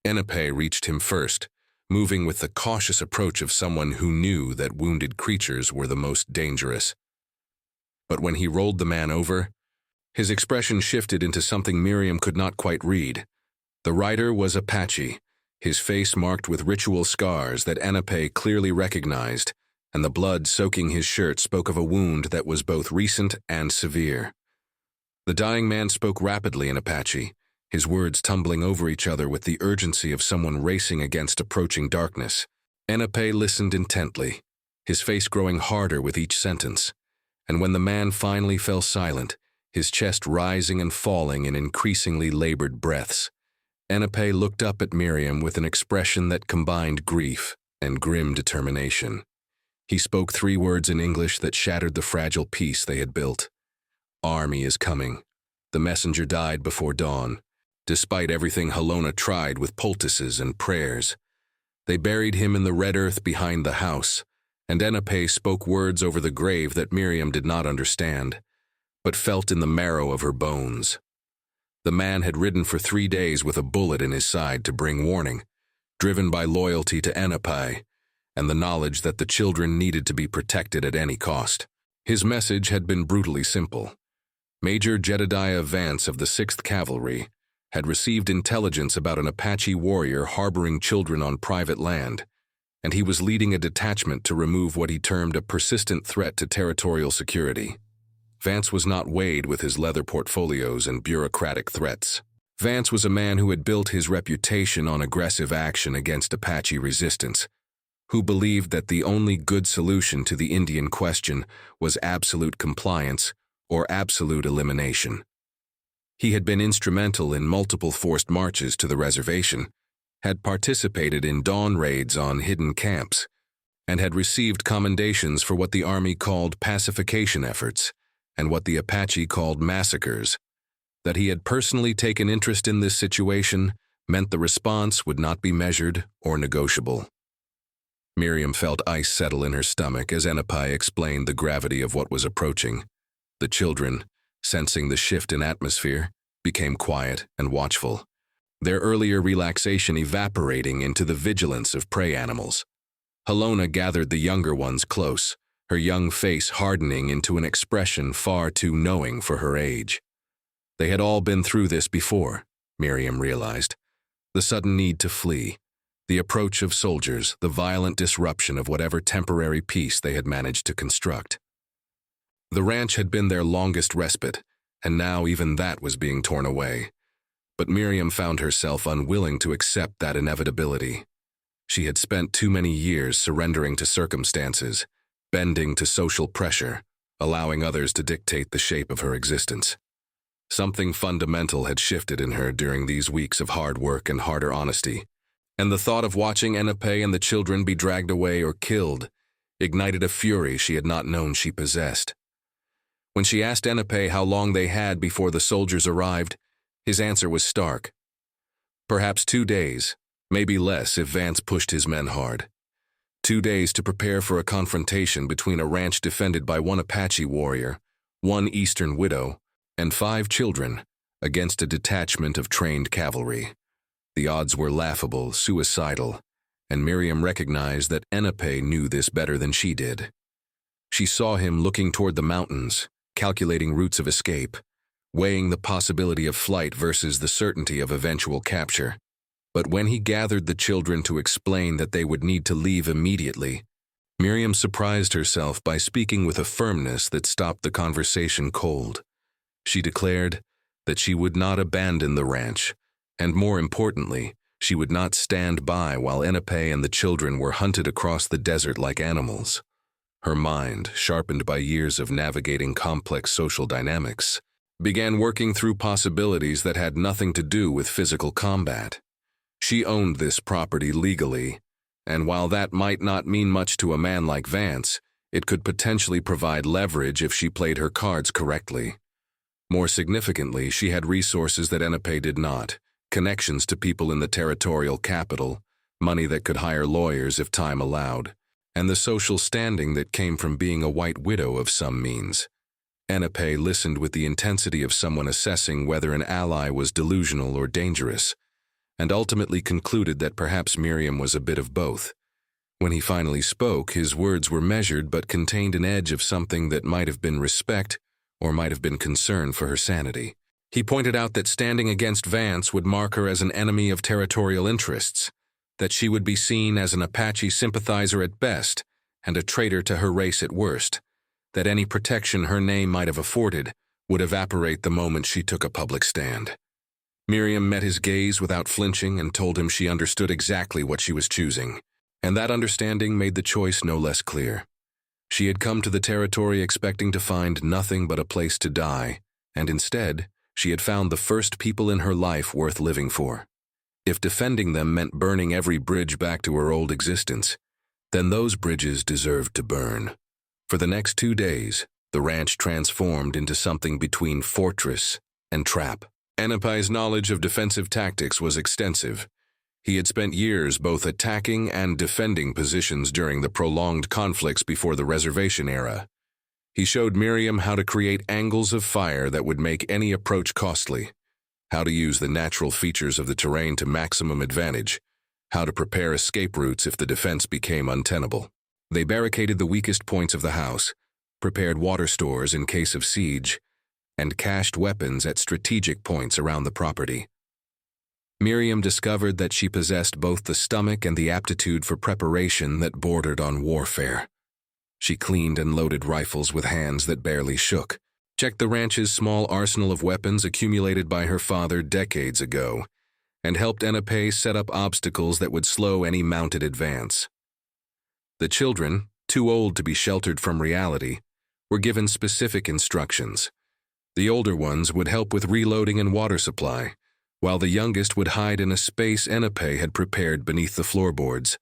Apache reached him first, moving with the cautious approach of someone who knew that wounded creatures were the most dangerous. But when he rolled the man over, his expression shifted into something Miriam could not quite read. The rider was Apache, his face marked with ritual scars that Apache clearly recognized, and the blood soaking his shirt spoke of a wound that was both recent and severe. The dying man spoke rapidly in Apache, his words tumbling over each other with the urgency of someone racing against approaching darkness. Apache listened intently, his face growing harder with each sentence, and when the man finally fell silent, his chest rising and falling in increasingly labored breaths, Apache looked up at Miriam with an expression that combined grief and grim determination. He spoke 3 words in English that shattered the fragile peace they had built. "Army is coming." The messenger died before dawn, despite everything Helona tried with poultices and prayers. They buried him in the red earth behind the house, and Apache spoke words over the grave that Miriam did not understand, but felt in the marrow of her bones. The man had ridden for 3 days with a bullet in his side to bring warning, driven by loyalty to Apache and the knowledge that the children needed to be protected at any cost. His message had been brutally simple. Major Jedediah Vance of the 6th Cavalry had received intelligence about an Apache warrior harboring children on private land, and he was leading a detachment to remove what he termed a persistent threat to territorial security. Vance was not weighed with his leather portfolios and bureaucratic threats. Vance was a man who had built his reputation on aggressive action against Apache resistance, who believed that the only good solution to the Indian question was absolute compliance or absolute elimination. He had been instrumental in multiple forced marches to the reservation, had participated in dawn raids on hidden camps, and had received commendations for what the Army called pacification efforts and what the Apache called massacres. That he had personally taken interest in this situation meant the response would not be measured or negotiable. Miriam felt ice settle in her stomach as Apache explained the gravity of what was approaching. The children, sensing the shift in atmosphere, became quiet and watchful, their earlier relaxation evaporating into the vigilance of prey animals. Helona gathered the younger ones close, her young face hardening into an expression far too knowing for her age. They had all been through this before, Miriam realized. The sudden need to flee, the approach of soldiers, the violent disruption of whatever temporary peace they had managed to construct. The ranch had been their longest respite, and now even that was being torn away. But Miriam found herself unwilling to accept that inevitability. She had spent too many years surrendering to circumstances, bending to social pressure, allowing others to dictate the shape of her existence. Something fundamental had shifted in her during these weeks of hard work and harder honesty, and the thought of watching Apache and the children be dragged away or killed ignited a fury she had not known she possessed. When she asked Apache how long they had before the soldiers arrived, his answer was stark. Perhaps 2 days, maybe less if Vance pushed his men hard. 2 days to prepare for a confrontation between a ranch defended by 1 Apache warrior, 1 Eastern widow, and 5 children against a detachment of trained cavalry. The odds were laughable, suicidal, and Miriam recognized that Enape knew this better than she did. She saw him looking toward the mountains, calculating routes of escape, weighing the possibility of flight versus the certainty of eventual capture. But when he gathered the children to explain that they would need to leave immediately, Miriam surprised herself by speaking with a firmness that stopped the conversation cold. She declared that she would not abandon the ranch, and more importantly, she would not stand by while Enape and the children were hunted across the desert like animals. Her mind, sharpened by years of navigating complex social dynamics, began working through possibilities that had nothing to do with physical combat. She owned this property legally, and while that might not mean much to a man like Vance, it could potentially provide leverage if she played her cards correctly. More significantly, she had resources that Enape did not, connections to people in the territorial capital, money that could hire lawyers if time allowed, and the social standing that came from being a white widow of some means. Enape listened with the intensity of someone assessing whether an ally was delusional or dangerous, and ultimately concluded that perhaps Miriam was a bit of both. When he finally spoke, his words were measured but contained an edge of something that might have been respect or might have been concern for her sanity. He pointed out that standing against Vance would mark her as an enemy of territorial interests, that she would be seen as an Apache sympathizer at best and a traitor to her race at worst, that any protection her name might have afforded would evaporate the moment she took a public stand. Miriam met his gaze without flinching and told him she understood exactly what she was choosing, and that understanding made the choice no less clear. She had come to the territory expecting to find nothing but a place to die, and instead, she had found the first people in her life worth living for. If defending them meant burning every bridge back to her old existence, then those bridges deserved to burn. For the next 2 days, the ranch transformed into something between fortress and trap. Enape's knowledge of defensive tactics was extensive. He had spent years both attacking and defending positions during the prolonged conflicts before the reservation era. He showed Miriam how to create angles of fire that would make any approach costly, how to use the natural features of the terrain to maximum advantage, how to prepare escape routes if the defense became untenable. They barricaded the weakest points of the house, prepared water stores in case of siege, and cached weapons at strategic points around the property. Miriam discovered that she possessed both the stomach and the aptitude for preparation that bordered on warfare. She cleaned and loaded rifles with hands that barely shook, checked the ranch's small arsenal of weapons accumulated by her father decades ago, and helped Enape set up obstacles that would slow any mounted advance. The children, too old to be sheltered from reality, were given specific instructions. The older ones would help with reloading and water supply, while the youngest would hide in a space Enape had prepared beneath the floorboards,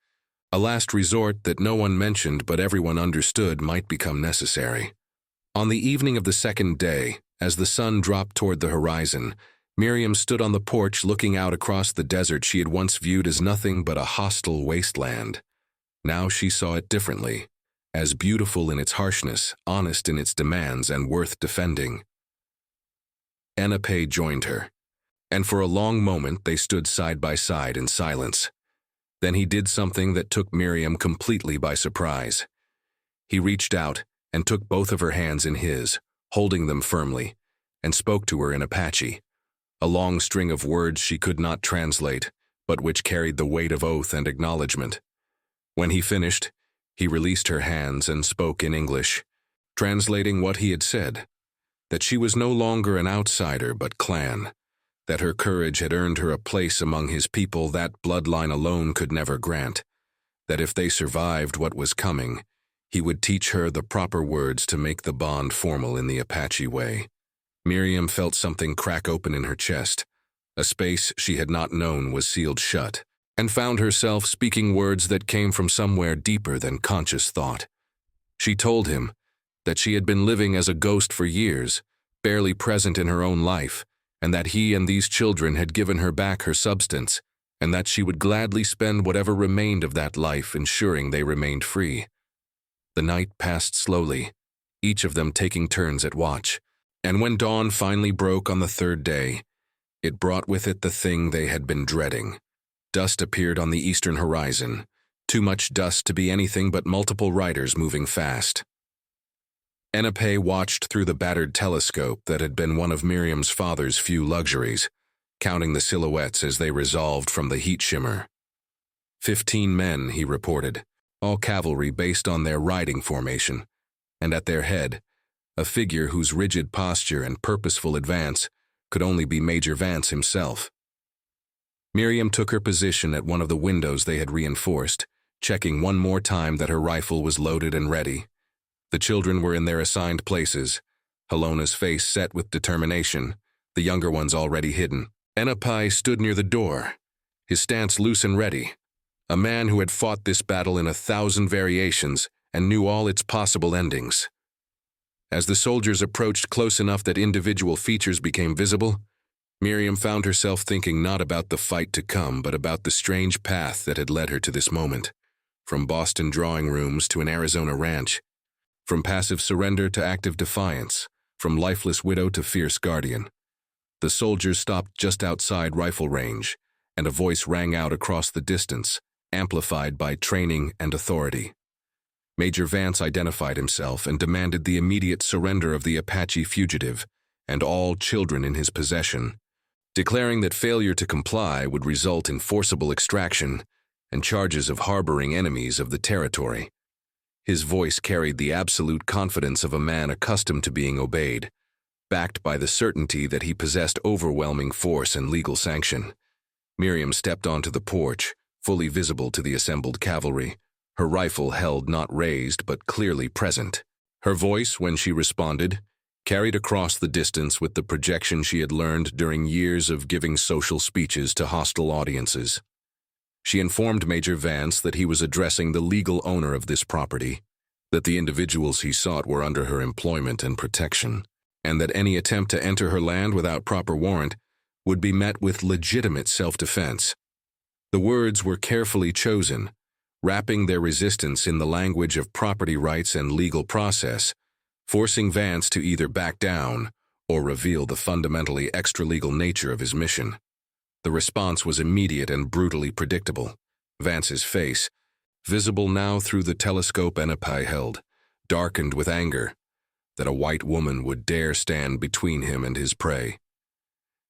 a last resort that no one mentioned but everyone understood might become necessary. On the evening of the second day, as the sun dropped toward the horizon, Miriam stood on the porch looking out across the desert she had once viewed as nothing but a hostile wasteland. Now she saw it differently, as beautiful in its harshness, honest in its demands, and worth defending. Enape joined her, and for a long moment they stood side by side in silence. Then he did something that took Miriam completely by surprise. He reached out and took both of her hands in his, holding them firmly, and spoke to her in Apache, a long string of words she could not translate, but which carried the weight of oath and acknowledgement. When he finished, he released her hands and spoke in English, translating what he had said, that she was no longer an outsider but clan, that her courage had earned her a place among his people that bloodline alone could never grant, that if they survived what was coming, he would teach her the proper words to make the bond formal in the Apache way. Miriam felt something crack open in her chest. A space she had not known was sealed shut, and found herself speaking words that came from somewhere deeper than conscious thought. She told him that she had been living as a ghost for years, barely present in her own life, and that he and these children had given her back her substance, and that she would gladly spend whatever remained of that life ensuring they remained free. The night passed slowly, each of them taking turns at watch, and when dawn finally broke on the third day, It brought with it the thing they had been dreading. Dust appeared on the eastern horizon, too much dust to be anything but multiple riders moving fast. Apache watched through the battered telescope that had been one of Miriam's father's few luxuries, counting the silhouettes as they resolved from the heat shimmer. 15 men, he reported, all cavalry based on their riding formation, and at their head, a figure whose rigid posture and purposeful advance could only be Major Vance himself. Miriam took her position at one of the windows they had reinforced, checking one more time that her rifle was loaded and ready. The children were in their assigned places, Helena's face set with determination, the younger ones already hidden. Apache stood near the door, his stance loose and ready, a man who had fought this battle in 1,000 variations and knew all its possible endings. As the soldiers approached close enough that individual features became visible, Miriam found herself thinking not about the fight to come, but about the strange path that had led her to this moment. From Boston drawing rooms to an Arizona ranch, from passive surrender to active defiance, from lifeless widow to fierce guardian. The soldiers stopped just outside rifle range, and a voice rang out across the distance, amplified by training and authority. Major Vance identified himself and demanded the immediate surrender of the Apache fugitive and all children in his possession, declaring that failure to comply would result in forcible extraction and charges of harboring enemies of the territory. His voice carried the absolute confidence of a man accustomed to being obeyed, backed by the certainty that he possessed overwhelming force and legal sanction. Miriam stepped onto the porch, fully visible to the assembled cavalry, her rifle held not raised but clearly present. Her voice, when she responded, carried across the distance with the projection she had learned during years of giving social speeches to hostile audiences. She informed Major Vance that he was addressing the legal owner of this property, that the individuals he sought were under her employment and protection, and that any attempt to enter her land without proper warrant would be met with legitimate self-defense. The words were carefully chosen, wrapping their resistance in the language of property rights and legal process, forcing Vance to either back down or reveal the fundamentally extra-legal nature of his mission. The response was immediate and brutally predictable. Vance's face, visible now through the telescope Apache held, darkened with anger that a white woman would dare stand between him and his prey.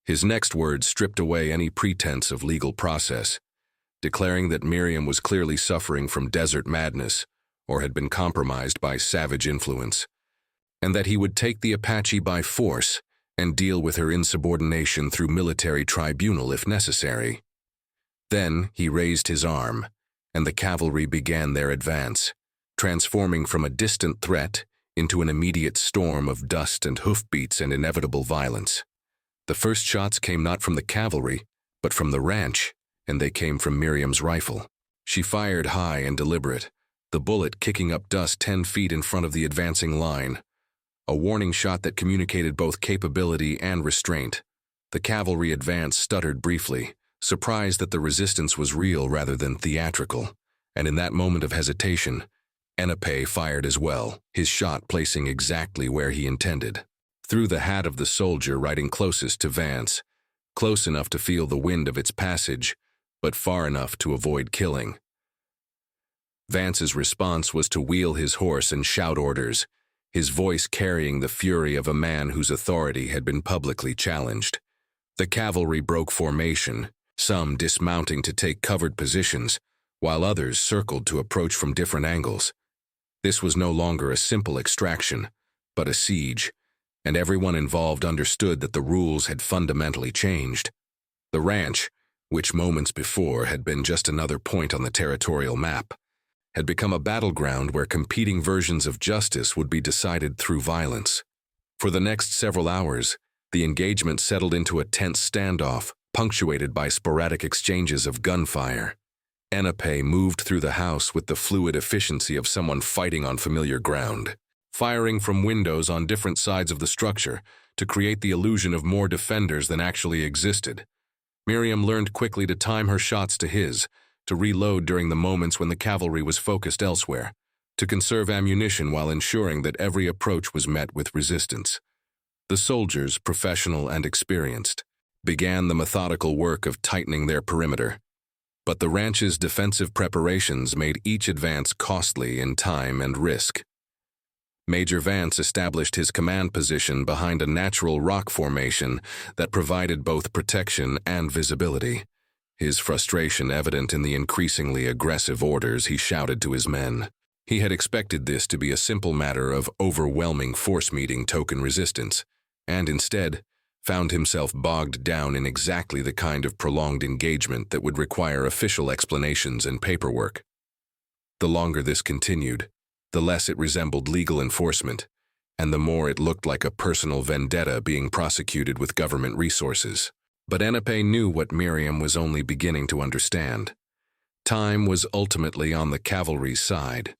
His next words stripped away any pretense of legal process, declaring that Miriam was clearly suffering from desert madness or had been compromised by savage influence, and that he would take the Apache by force and deal with her insubordination through military tribunal if necessary. Then he raised his arm, and the cavalry began their advance, transforming from a distant threat into an immediate storm of dust and hoofbeats and inevitable violence. The first shots came not from the cavalry, but from the ranch, and they came from Miriam's rifle. She fired high and deliberate, the bullet kicking up dust 10 feet in front of the advancing line, a warning shot that communicated both capability and restraint. The cavalry advance stuttered briefly, surprised that the resistance was real rather than theatrical, and in that moment of hesitation, Apache fired as well, his shot placing exactly where he intended, through the hat of the soldier riding closest to Vance, close enough to feel the wind of its passage, but far enough to avoid killing. Vance's response was to wheel his horse and shout orders, his voice carrying the fury of a man whose authority had been publicly challenged. The cavalry broke formation, some dismounting to take covered positions, while others circled to approach from different angles. This was no longer a simple extraction, but a siege, and everyone involved understood that the rules had fundamentally changed. The ranch, which moments before had been just another point on the territorial map, had become a battleground where competing versions of justice would be decided through violence. For the next several hours, the engagement settled into a tense standoff, punctuated by sporadic exchanges of gunfire. Apache moved through the house with the fluid efficiency of someone fighting on familiar ground, firing from windows on different sides of the structure to create the illusion of more defenders than actually existed. Miriam learned quickly to time her shots to his, to reload during the moments when the cavalry was focused elsewhere, to conserve ammunition while ensuring that every approach was met with resistance. The soldiers, professional and experienced, began the methodical work of tightening their perimeter. But the ranch's defensive preparations made each advance costly in time and risk. Major Vance established his command position behind a natural rock formation that provided both protection and visibility, his frustration evident in the increasingly aggressive orders he shouted to his men. He had expected this to be a simple matter of overwhelming force meeting token resistance, and instead found himself bogged down in exactly the kind of prolonged engagement that would require official explanations and paperwork. The longer this continued, the less it resembled legal enforcement, and the more it looked like a personal vendetta being prosecuted with government resources. But Enepe knew what Miriam was only beginning to understand. Time was ultimately on the cavalry's side.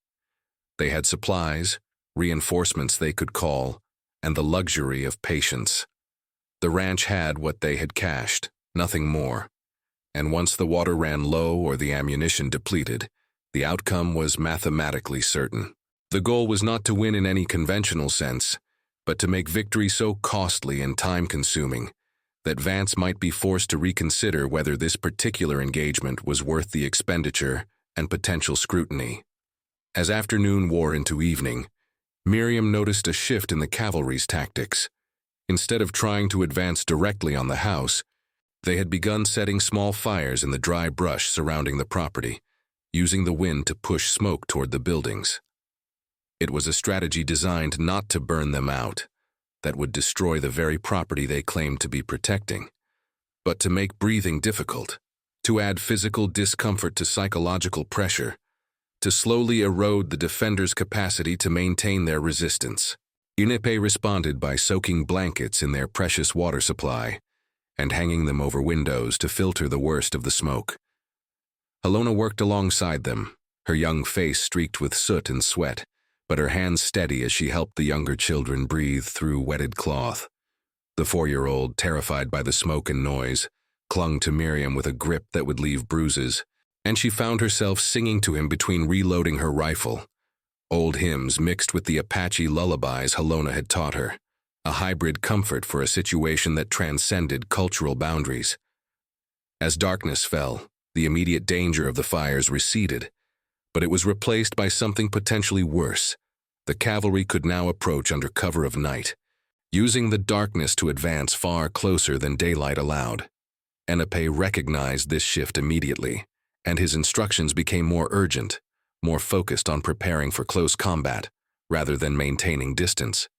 They had supplies, reinforcements they could call, and the luxury of patience. The ranch had what they had cached, nothing more. And once the water ran low or the ammunition depleted, the outcome was mathematically certain. The goal was not to win in any conventional sense, but to make victory so costly and time-consuming that Vance might be forced to reconsider whether this particular engagement was worth the expenditure and potential scrutiny. As afternoon wore into evening, Miriam noticed a shift in the cavalry's tactics. Instead of trying to advance directly on the house, they had begun setting small fires in the dry brush surrounding the property, using the wind to push smoke toward the buildings. It was a strategy designed not to burn them out, that would destroy the very property they claimed to be protecting, but to make breathing difficult, to add physical discomfort to psychological pressure, to slowly erode the defenders' capacity to maintain their resistance. Unipe responded by soaking blankets in their precious water supply and hanging them over windows to filter the worst of the smoke. Alona worked alongside them, her young face streaked with soot and sweat, but her hands steady as she helped the younger children breathe through wetted cloth. The 4-year-old, terrified by the smoke and noise, clung to Miriam with a grip that would leave bruises, and she found herself singing to him between reloading her rifle. Old hymns mixed with the Apache lullabies Alona had taught her, a hybrid comfort for a situation that transcended cultural boundaries. As darkness fell, the immediate danger of the fires receded, but it was replaced by something potentially worse. The cavalry could now approach under cover of night, using the darkness to advance far closer than daylight allowed. Enepe recognized this shift immediately, and his instructions became more urgent, more focused on preparing for close combat, rather than maintaining distance.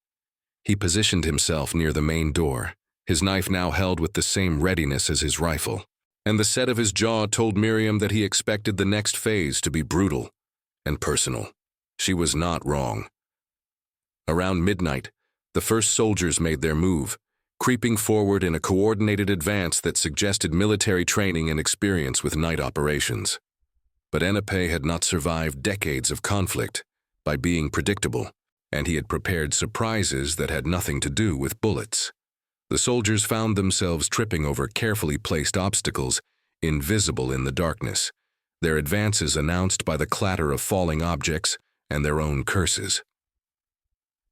He positioned himself near the main door, his knife now held with the same readiness as his rifle, and the set of his jaw told Miriam that he expected the next phase to be brutal and personal. She was not wrong. Around midnight, the first soldiers made their move, creeping forward in a coordinated advance that suggested military training and experience with night operations. But Enepe had not survived decades of conflict by being predictable, and he had prepared surprises that had nothing to do with bullets. The soldiers found themselves tripping over carefully placed obstacles, invisible in the darkness, their advances announced by the clatter of falling objects and their own curses.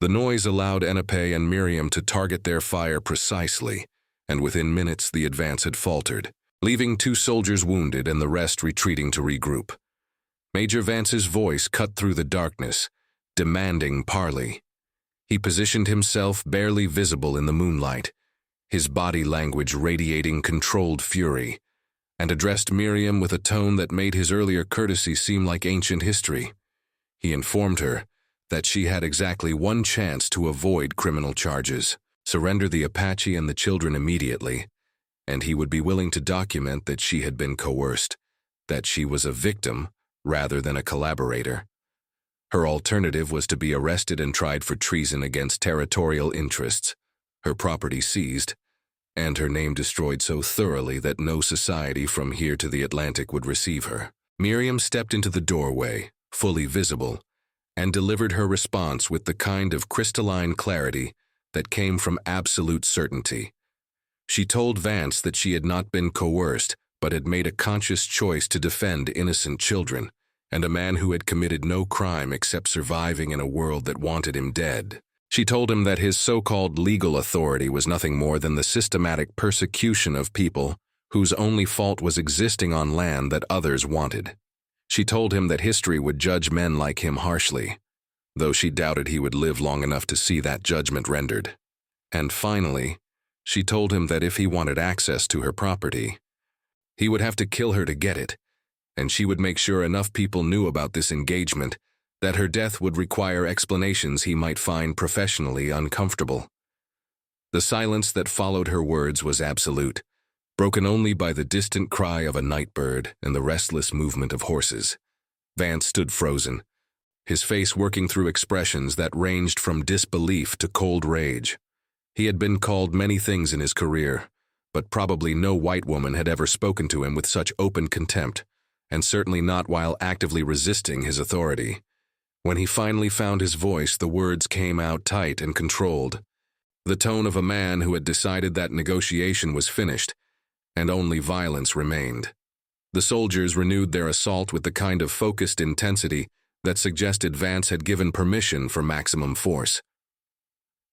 The noise allowed Enepe and Miriam to target their fire precisely, and within minutes the advance had faltered, leaving 2 soldiers wounded and the rest retreating to regroup. Major Vance's voice cut through the darkness, demanding parley. He positioned himself barely visible in the moonlight, his body language radiating controlled fury, and addressed Miriam with a tone that made his earlier courtesy seem like ancient history. He informed her that she had exactly one chance to avoid criminal charges, surrender the Apache and the children immediately, and he would be willing to document that she had been coerced, that she was a victim rather than a collaborator. Her alternative was to be arrested and tried for treason against territorial interests, her property seized, and her name destroyed so thoroughly that no society from here to the Atlantic would receive her. Miriam stepped into the doorway, fully visible, and delivered her response with the kind of crystalline clarity that came from absolute certainty. She told Vance that she had not been coerced, but had made a conscious choice to defend innocent children, and a man who had committed no crime except surviving in a world that wanted him dead. She told him that his so-called legal authority was nothing more than the systematic persecution of people whose only fault was existing on land that others wanted. She told him that history would judge men like him harshly, though she doubted he would live long enough to see that judgment rendered. And finally, she told him that if he wanted access to her property, he would have to kill her to get it, and she would make sure enough people knew about this engagement that her death would require explanations he might find professionally uncomfortable. The silence that followed her words was absolute, broken only by the distant cry of a night bird and the restless movement of horses. Vance stood frozen, his face working through expressions that ranged from disbelief to cold rage. He had been called many things in his career, but probably no white woman had ever spoken to him with such open contempt, and certainly not while actively resisting his authority. When he finally found his voice, the words came out tight and controlled, the tone of a man who had decided that negotiation was finished, and only violence remained. The soldiers renewed their assault with the kind of focused intensity that suggested Vance had given permission for maximum force.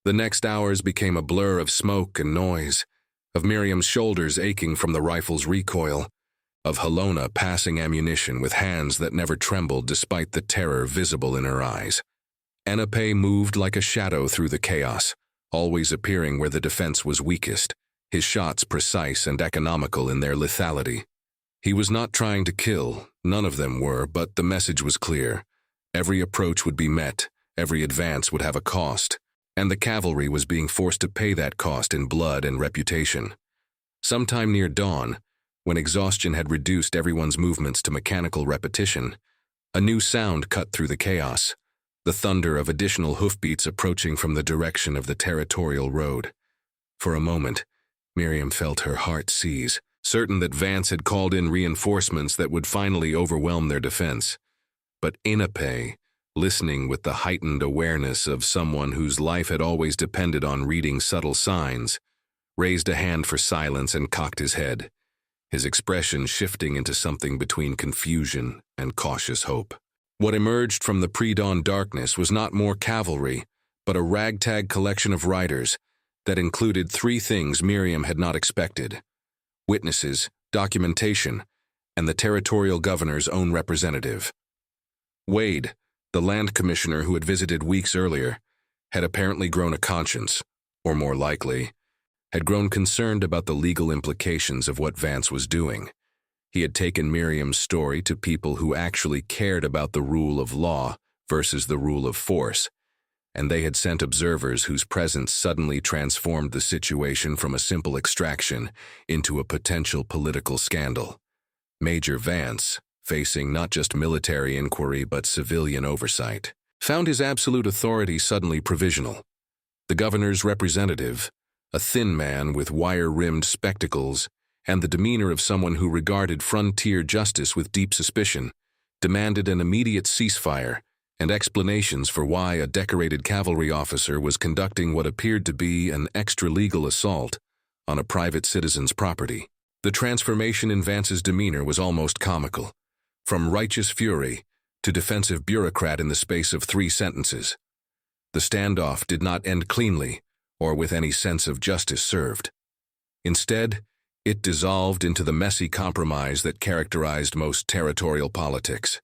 The next hours became a blur of smoke and noise, of Miriam's shoulders aching from the rifle's recoil, of Helona passing ammunition with hands that never trembled despite the terror visible in her eyes. Apache moved like a shadow through the chaos, always appearing where the defense was weakest, his shots precise and economical in their lethality. He was not trying to kill, none of them were, but the message was clear. Every approach would be met, every advance would have a cost, and the cavalry was being forced to pay that cost in blood and reputation. Sometime near dawn, when exhaustion had reduced everyone's movements to mechanical repetition, a new sound cut through the chaos, the thunder of additional hoofbeats approaching from the direction of the territorial road. For a moment, Miriam felt her heart seize, certain that Vance had called in reinforcements that would finally overwhelm their defense. But Apache, listening with the heightened awareness of someone whose life had always depended on reading subtle signs, raised a hand for silence and cocked his head, his expression shifting into something between confusion and cautious hope. What emerged from the pre-dawn darkness was not more cavalry, but a ragtag collection of riders that included three things Miriam had not expected: witnesses, documentation, and the territorial governor's own representative. Wade, the land commissioner who had visited weeks earlier, had apparently grown a conscience, or more likely, had grown concerned about the legal implications of what Vance was doing. He had taken Miriam's story to people who actually cared about the rule of law versus the rule of force, and they had sent observers whose presence suddenly transformed the situation from a simple extraction into a potential political scandal. Major Vance, facing not just military inquiry but civilian oversight, found his absolute authority suddenly provisional. The governor's representative, a thin man with wire-rimmed spectacles and the demeanor of someone who regarded frontier justice with deep suspicion, demanded an immediate ceasefire and explanations for why a decorated cavalry officer was conducting what appeared to be an extra-legal assault on a private citizen's property. The transformation in Vance's demeanor was almost comical, from righteous fury to defensive bureaucrat in the space of 3 sentences. The standoff did not end cleanly or with any sense of justice served. Instead, it dissolved into the messy compromise that characterized most territorial politics.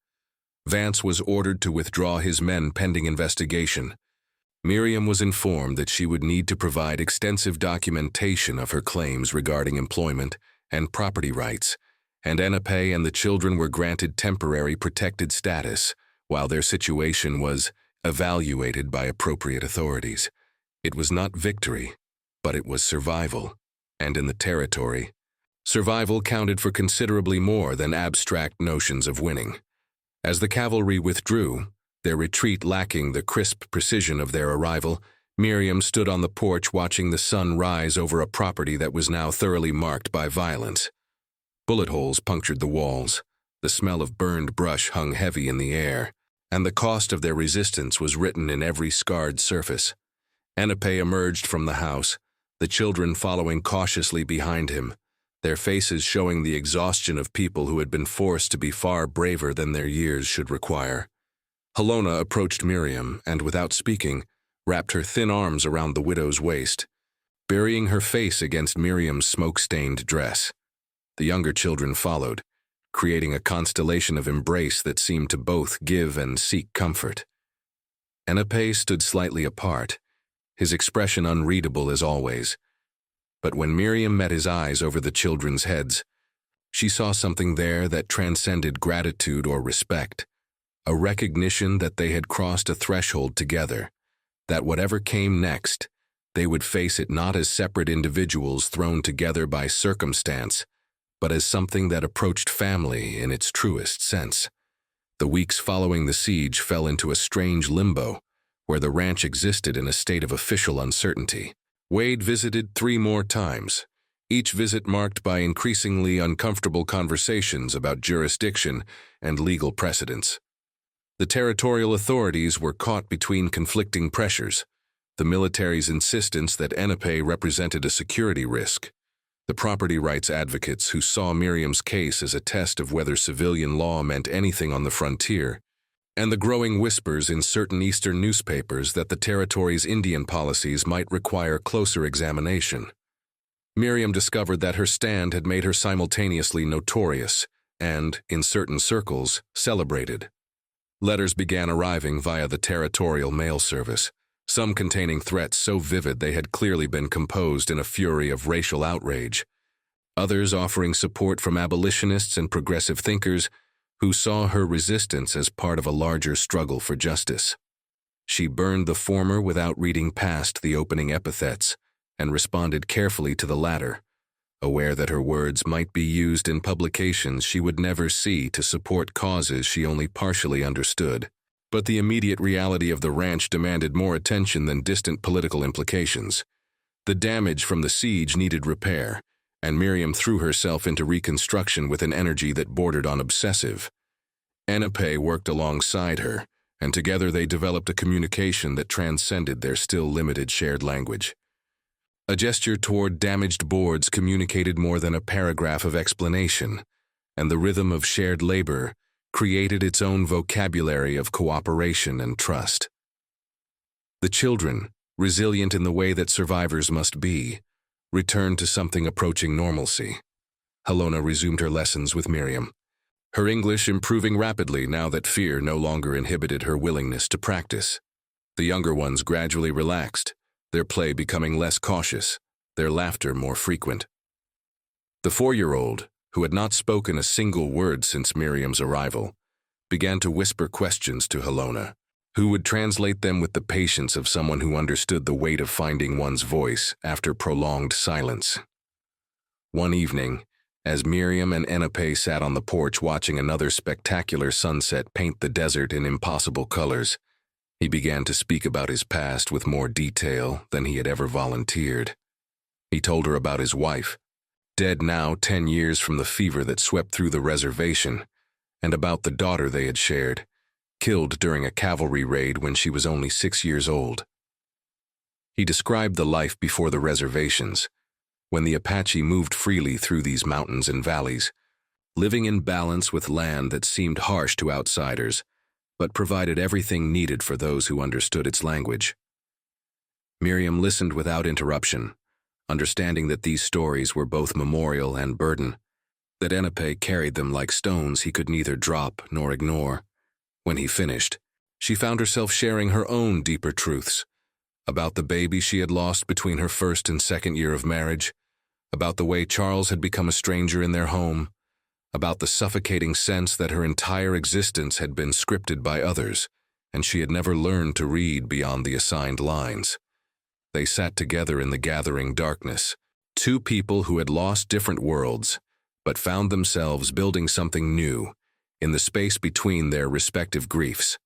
Vance was ordered to withdraw his men pending investigation. Miriam was informed that she would need to provide extensive documentation of her claims regarding employment and property rights, and Apache and the children were granted temporary protected status while their situation was evaluated by appropriate authorities. It was not victory, but it was survival, and in the territory, survival counted for considerably more than abstract notions of winning. As the cavalry withdrew, their retreat lacking the crisp precision of their arrival, Miriam stood on the porch watching the sun rise over a property that was now thoroughly marked by violence. Bullet holes punctured the walls, the smell of burned brush hung heavy in the air, and the cost of their resistance was written in every scarred surface. Apache emerged from the house, the children following cautiously behind him, their faces showing the exhaustion of people who had been forced to be far braver than their years should require. Helona approached Miriam and, without speaking, wrapped her thin arms around the widow's waist, burying her face against Miriam's smoke-stained dress. The younger children followed, creating a constellation of embrace that seemed to both give and seek comfort. Apache stood slightly apart, his expression unreadable as always. But when Miriam met his eyes over the children's heads, she saw something there that transcended gratitude or respect, a recognition that they had crossed a threshold together, that whatever came next, they would face it not as separate individuals thrown together by circumstance, but as something that approached family in its truest sense. The weeks following the siege fell into a strange limbo, where the ranch existed in a state of official uncertainty. Wade visited 3 more times, each visit marked by increasingly uncomfortable conversations about jurisdiction and legal precedents. The territorial authorities were caught between conflicting pressures, the military's insistence that Apache represented a security risk, the property rights advocates who saw Miriam's case as a test of whether civilian law meant anything on the frontier, and the growing whispers in certain eastern newspapers that the territory's Indian policies might require closer examination. Miriam discovered that her stand had made her simultaneously notorious and, in certain circles, celebrated. Letters began arriving via the territorial mail service, some containing threats so vivid they had clearly been composed in a fury of racial outrage, others offering support from abolitionists and progressive thinkers who saw her resistance as part of a larger struggle for justice. She burned the former without reading past the opening epithets and responded carefully to the latter, aware that her words might be used in publications she would never see to support causes she only partially understood. But the immediate reality of the ranch demanded more attention than distant political implications. The damage from the siege needed repair, and Miriam threw herself into reconstruction with an energy that bordered on obsessive. Apache worked alongside her, and together they developed a communication that transcended their still limited shared language. A gesture toward damaged boards communicated more than a paragraph of explanation, and the rhythm of shared labor created its own vocabulary of cooperation and trust. The children, resilient in the way that survivors must be, returned to something approaching normalcy. Helona resumed her lessons with Miriam, her English improving rapidly now that fear no longer inhibited her willingness to practice. The younger ones gradually relaxed, their play becoming less cautious, their laughter more frequent. The 4-year-old, who had not spoken a single word since Miriam's arrival, began to whisper questions to Helona, who would translate them with the patience of someone who understood the weight of finding one's voice after prolonged silence. One evening, as Miriam and Apache sat on the porch watching another spectacular sunset paint the desert in impossible colors, he began to speak about his past with more detail than he had ever volunteered. He told her about his wife, dead now 10 years from the fever that swept through the reservation, and about the daughter they had shared, killed during a cavalry raid when she was only 6 years old. He described the life before the reservations, when the Apache moved freely through these mountains and valleys, living in balance with land that seemed harsh to outsiders, but provided everything needed for those who understood its language. Miriam listened without interruption, understanding that these stories were both memorial and burden, that Apache carried them like stones he could neither drop nor ignore. When he finished, she found herself sharing her own deeper truths, about the baby she had lost between her 1st and 2nd year of marriage, about the way Charles had become a stranger in their home, about the suffocating sense that her entire existence had been scripted by others, and she had never learned to read beyond the assigned lines. They sat together in the gathering darkness, 2 people who had lost different worlds, but found themselves building something new in the space between their respective griefs.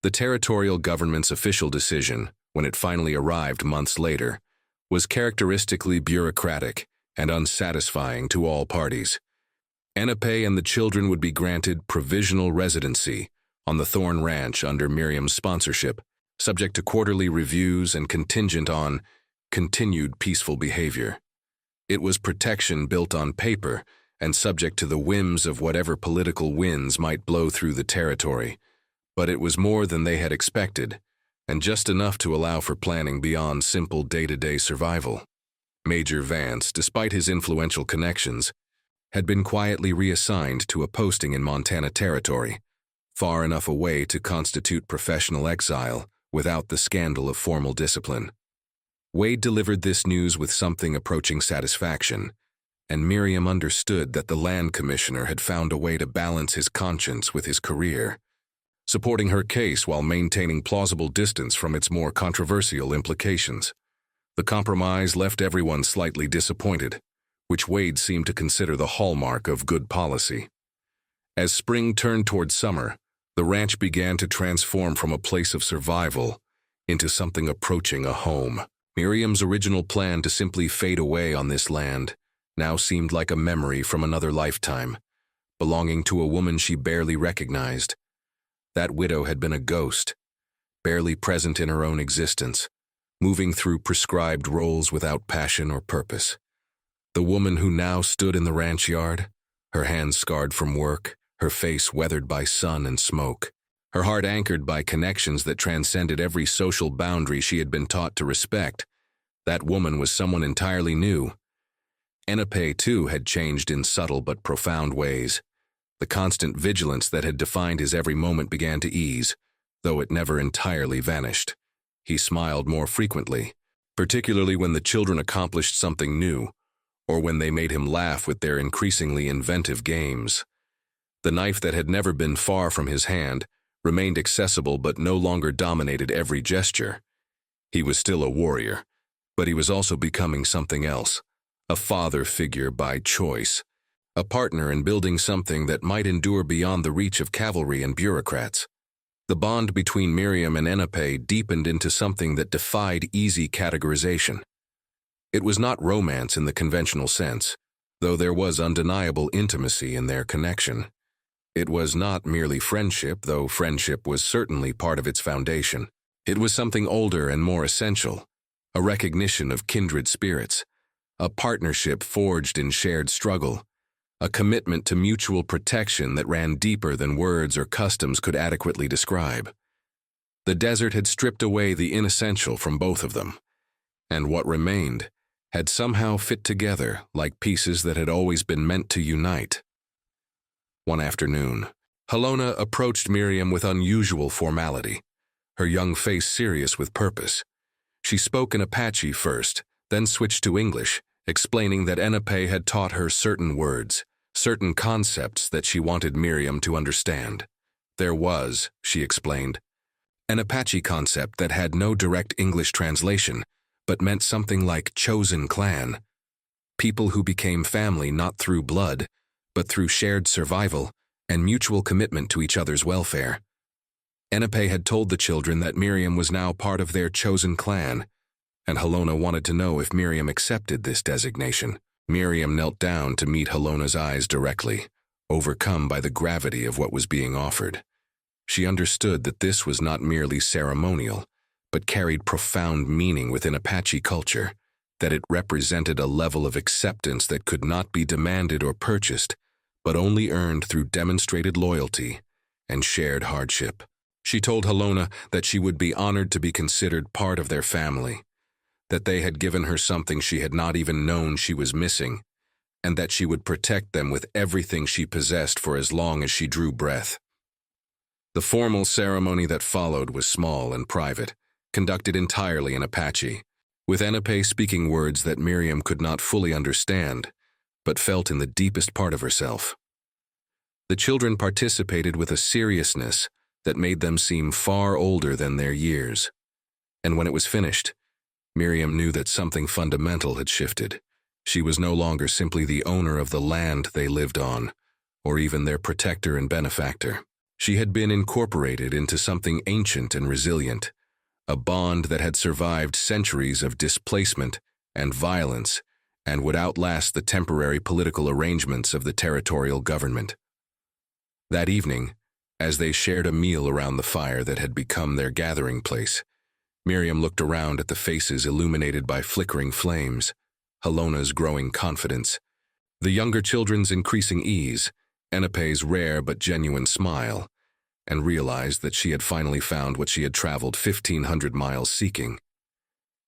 The territorial government's official decision, when it finally arrived months later, was characteristically bureaucratic and unsatisfying to all parties. Apache and the children would be granted provisional residency on the Thorn Ranch under Miriam's sponsorship, subject to quarterly reviews and contingent on continued peaceful behavior. It was protection built on paper and subject to the whims of whatever political winds might blow through the territory, but it was more than they had expected, and just enough to allow for planning beyond simple day-to-day survival. Major Vance, despite his influential connections, had been quietly reassigned to a posting in Montana Territory, far enough away to constitute professional exile without the scandal of formal discipline. Wade delivered this news with something approaching satisfaction, and Miriam understood that the land commissioner had found a way to balance his conscience with his career, supporting her case while maintaining plausible distance from its more controversial implications. The compromise left everyone slightly disappointed, which Wade seemed to consider the hallmark of good policy. As spring turned toward summer, the ranch began to transform from a place of survival into something approaching a home. Miriam's original plan to simply fade away on this land now seemed like a memory from another lifetime, belonging to a woman she barely recognized. That widow had been a ghost, barely present in her own existence, moving through prescribed roles without passion or purpose. The woman who now stood in the ranch yard, her hands scarred from work, her face weathered by sun and smoke, her heart anchored by connections that transcended every social boundary she had been taught to respect. That woman was someone entirely new. Apache, too, had changed in subtle but profound ways. The constant vigilance that had defined his every moment began to ease, though it never entirely vanished. He smiled more frequently, particularly when the children accomplished something new, or when they made him laugh with their increasingly inventive games. The knife that had never been far from his hand remained accessible but no longer dominated every gesture. He was still a warrior, but he was also becoming something else, a father figure by choice, a partner in building something that might endure beyond the reach of cavalry and bureaucrats. The bond between Miriam and Apache deepened into something that defied easy categorization. It was not romance in the conventional sense, though there was undeniable intimacy in their connection. It was not merely friendship, though friendship was certainly part of its foundation. It was something older and more essential, a recognition of kindred spirits, a partnership forged in shared struggle, a commitment to mutual protection that ran deeper than words or customs could adequately describe. The desert had stripped away the inessential from both of them, and what remained had somehow fit together like pieces that had always been meant to unite. One afternoon, Halona approached Miriam with unusual formality, her young face serious with purpose. She spoke in Apache first, then switched to English, explaining that Apache had taught her certain words, certain concepts that she wanted Miriam to understand. There was, she explained, an Apache concept that had no direct English translation, but meant something like chosen clan, people who became family not through blood, but through shared survival and mutual commitment to each other's welfare. Apache had told the children that Miriam was now part of their chosen clan, and Halona wanted to know if Miriam accepted this designation. Miriam knelt down to meet Halona's eyes directly, overcome by the gravity of what was being offered. She understood that this was not merely ceremonial, but carried profound meaning within Apache culture, that it represented a level of acceptance that could not be demanded or purchased, but only earned through demonstrated loyalty and shared hardship. She told Halona that she would be honored to be considered part of their family, that they had given her something she had not even known she was missing, and that she would protect them with everything she possessed for as long as she drew breath. The formal ceremony that followed was small and private, conducted entirely in Apache, with Apache speaking words that Miriam could not fully understand, but felt in the deepest part of herself. The children participated with a seriousness that made them seem far older than their years. And when it was finished, Miriam knew that something fundamental had shifted. She was no longer simply the owner of the land they lived on, or even their protector and benefactor. She had been incorporated into something ancient and resilient, a bond that had survived centuries of displacement and violence and would outlast the temporary political arrangements of the territorial government. That evening, as they shared a meal around the fire that had become their gathering place, Miriam looked around at the faces illuminated by flickering flames, Halona's growing confidence, the younger children's increasing ease, Apache's rare but genuine smile, and realized that she had finally found what she had traveled 1,500 miles seeking.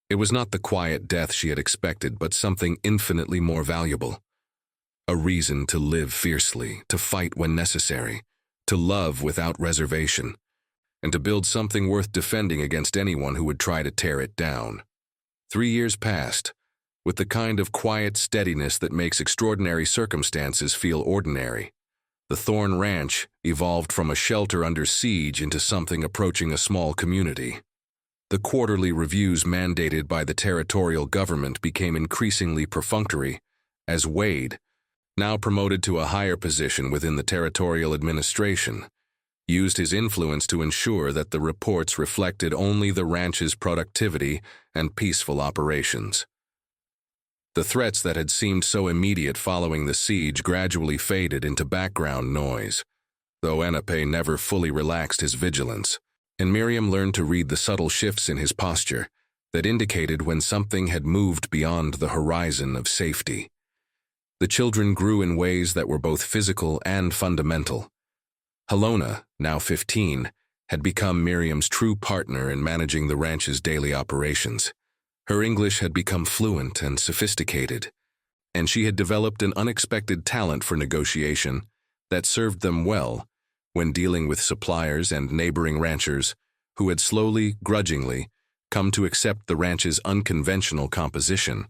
It was not the quiet death she had expected, but something infinitely more valuable. A reason to live fiercely, to fight when necessary, to love without reservation, and to build something worth defending against anyone who would try to tear it down. 3 years passed, with the kind of quiet steadiness that makes extraordinary circumstances feel ordinary. The Thorn Ranch evolved from a shelter under siege into something approaching a small community. The quarterly reviews mandated by the territorial government became increasingly perfunctory, as Wade, now promoted to a higher position within the territorial administration, used his influence to ensure that the reports reflected only the ranch's productivity and peaceful operations. The threats that had seemed so immediate following the siege gradually faded into background noise, though Apache never fully relaxed his vigilance, and Miriam learned to read the subtle shifts in his posture that indicated when something had moved beyond the horizon of safety. The children grew in ways that were both physical and fundamental. Helona, now 15, had become Miriam's true partner in managing the ranch's daily operations. Her English had become fluent and sophisticated, and she had developed an unexpected talent for negotiation that served them well when dealing with suppliers and neighboring ranchers who had slowly, grudgingly, come to accept the ranch's unconventional composition.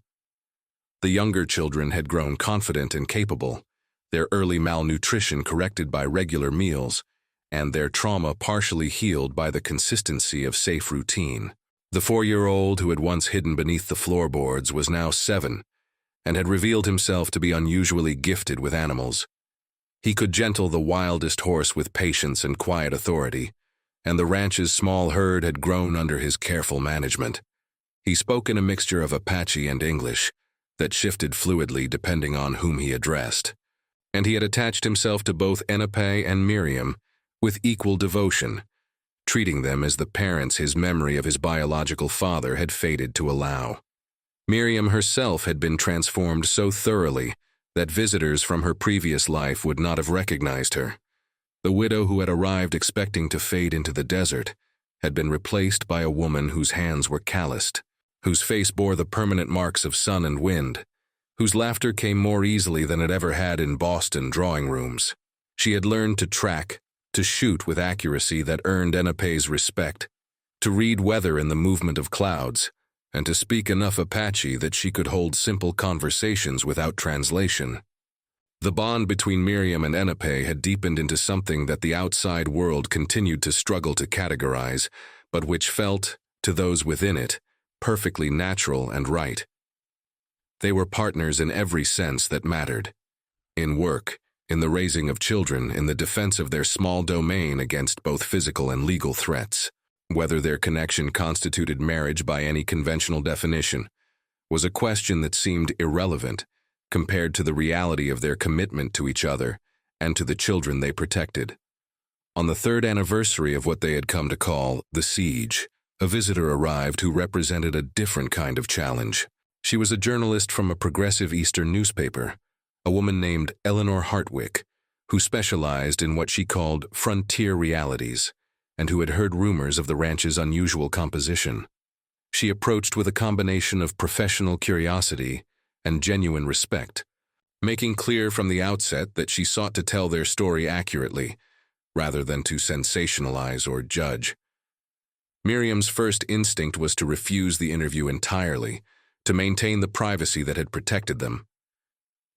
The younger children had grown confident and capable, their early malnutrition corrected by regular meals, and their trauma partially healed by the consistency of safe routine. The 4-year-old who had once hidden beneath the floorboards was now 7, and had revealed himself to be unusually gifted with animals. He could gentle the wildest horse with patience and quiet authority, and the ranch's small herd had grown under his careful management. He spoke in a mixture of Apache and English that shifted fluidly depending on whom he addressed, and he had attached himself to both Apache and Miriam with equal devotion, treating them as the parents his memory of his biological father had faded to allow. Miriam herself had been transformed so thoroughly that visitors from her previous life would not have recognized her. The widow who had arrived expecting to fade into the desert had been replaced by a woman whose hands were calloused, whose face bore the permanent marks of sun and wind, whose laughter came more easily than it ever had in Boston drawing rooms. She had learned to track, to shoot with accuracy that earned Apache's respect, to read weather in the movement of clouds, and to speak enough Apache that she could hold simple conversations without translation. The bond between Miriam and Apache had deepened into something that the outside world continued to struggle to categorize, but which felt, to those within it, perfectly natural and right. They were partners in every sense that mattered. In work, in the raising of children, in the defense of their small domain against both physical and legal threats. Whether their connection constituted marriage by any conventional definition was a question that seemed irrelevant compared to the reality of their commitment to each other and to the children they protected. On the 3rd anniversary of what they had come to call the siege, a visitor arrived who represented a different kind of challenge. She was a journalist from a progressive Eastern newspaper, a woman named Eleanor Hartwick, who specialized in what she called frontier realities, and who had heard rumors of the ranch's unusual composition. She approached with a combination of professional curiosity and genuine respect, making clear from the outset that she sought to tell their story accurately, rather than to sensationalize or judge. Miriam's first instinct was to refuse the interview entirely, to maintain the privacy that had protected them.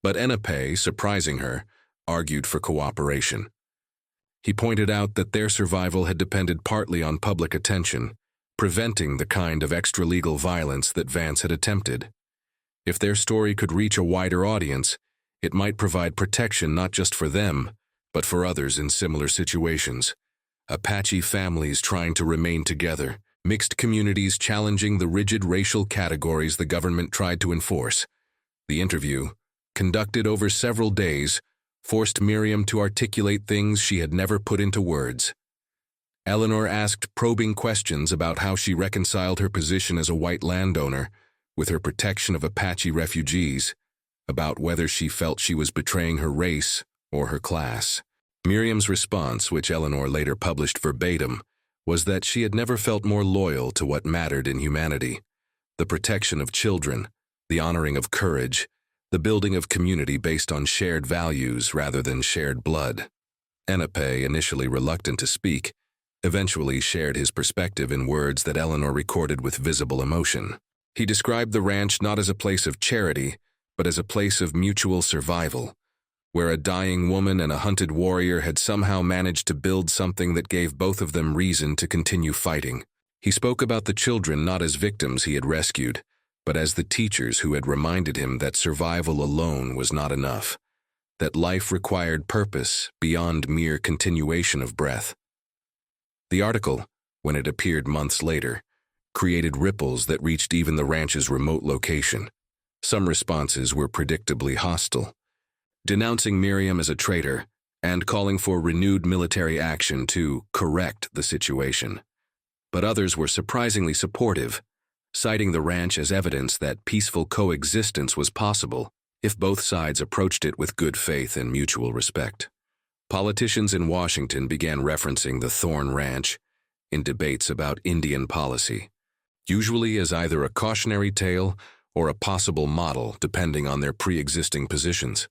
But Apache, surprising her, argued for cooperation. He pointed out that their survival had depended partly on public attention, preventing the kind of extra-legal violence that Vance had attempted. If their story could reach a wider audience, it might provide protection not just for them, but for others in similar situations. Apache families trying to remain together, mixed communities challenging the rigid racial categories the government tried to enforce. The interview, conducted over several days, forced Miriam to articulate things she had never put into words. Eleanor asked probing questions about how she reconciled her position as a white landowner with her protection of Apache refugees, about whether she felt she was betraying her race or her class. Miriam's response, which Eleanor later published verbatim, was that she had never felt more loyal to what mattered in humanity: the protection of children, the honoring of courage, the building of community based on shared values rather than shared blood. Apache, initially reluctant to speak, eventually shared his perspective in words that Eleanor recorded with visible emotion. He described the ranch not as a place of charity, but as a place of mutual survival, where a dying woman and a hunted warrior had somehow managed to build something that gave both of them reason to continue fighting. He spoke about the children not as victims he had rescued, but as the teachers who had reminded him that survival alone was not enough, that life required purpose beyond mere continuation of breath. The article, when it appeared months later, created ripples that reached even the ranch's remote location. Some responses were predictably hostile, denouncing Miriam as a traitor and calling for renewed military action to correct the situation. But others were surprisingly supportive, citing the ranch as evidence that peaceful coexistence was possible if both sides approached it with good faith and mutual respect. Politicians in Washington began referencing the Thorn Ranch in debates about Indian policy, usually as either a cautionary tale or a possible model depending on their pre-existing positions.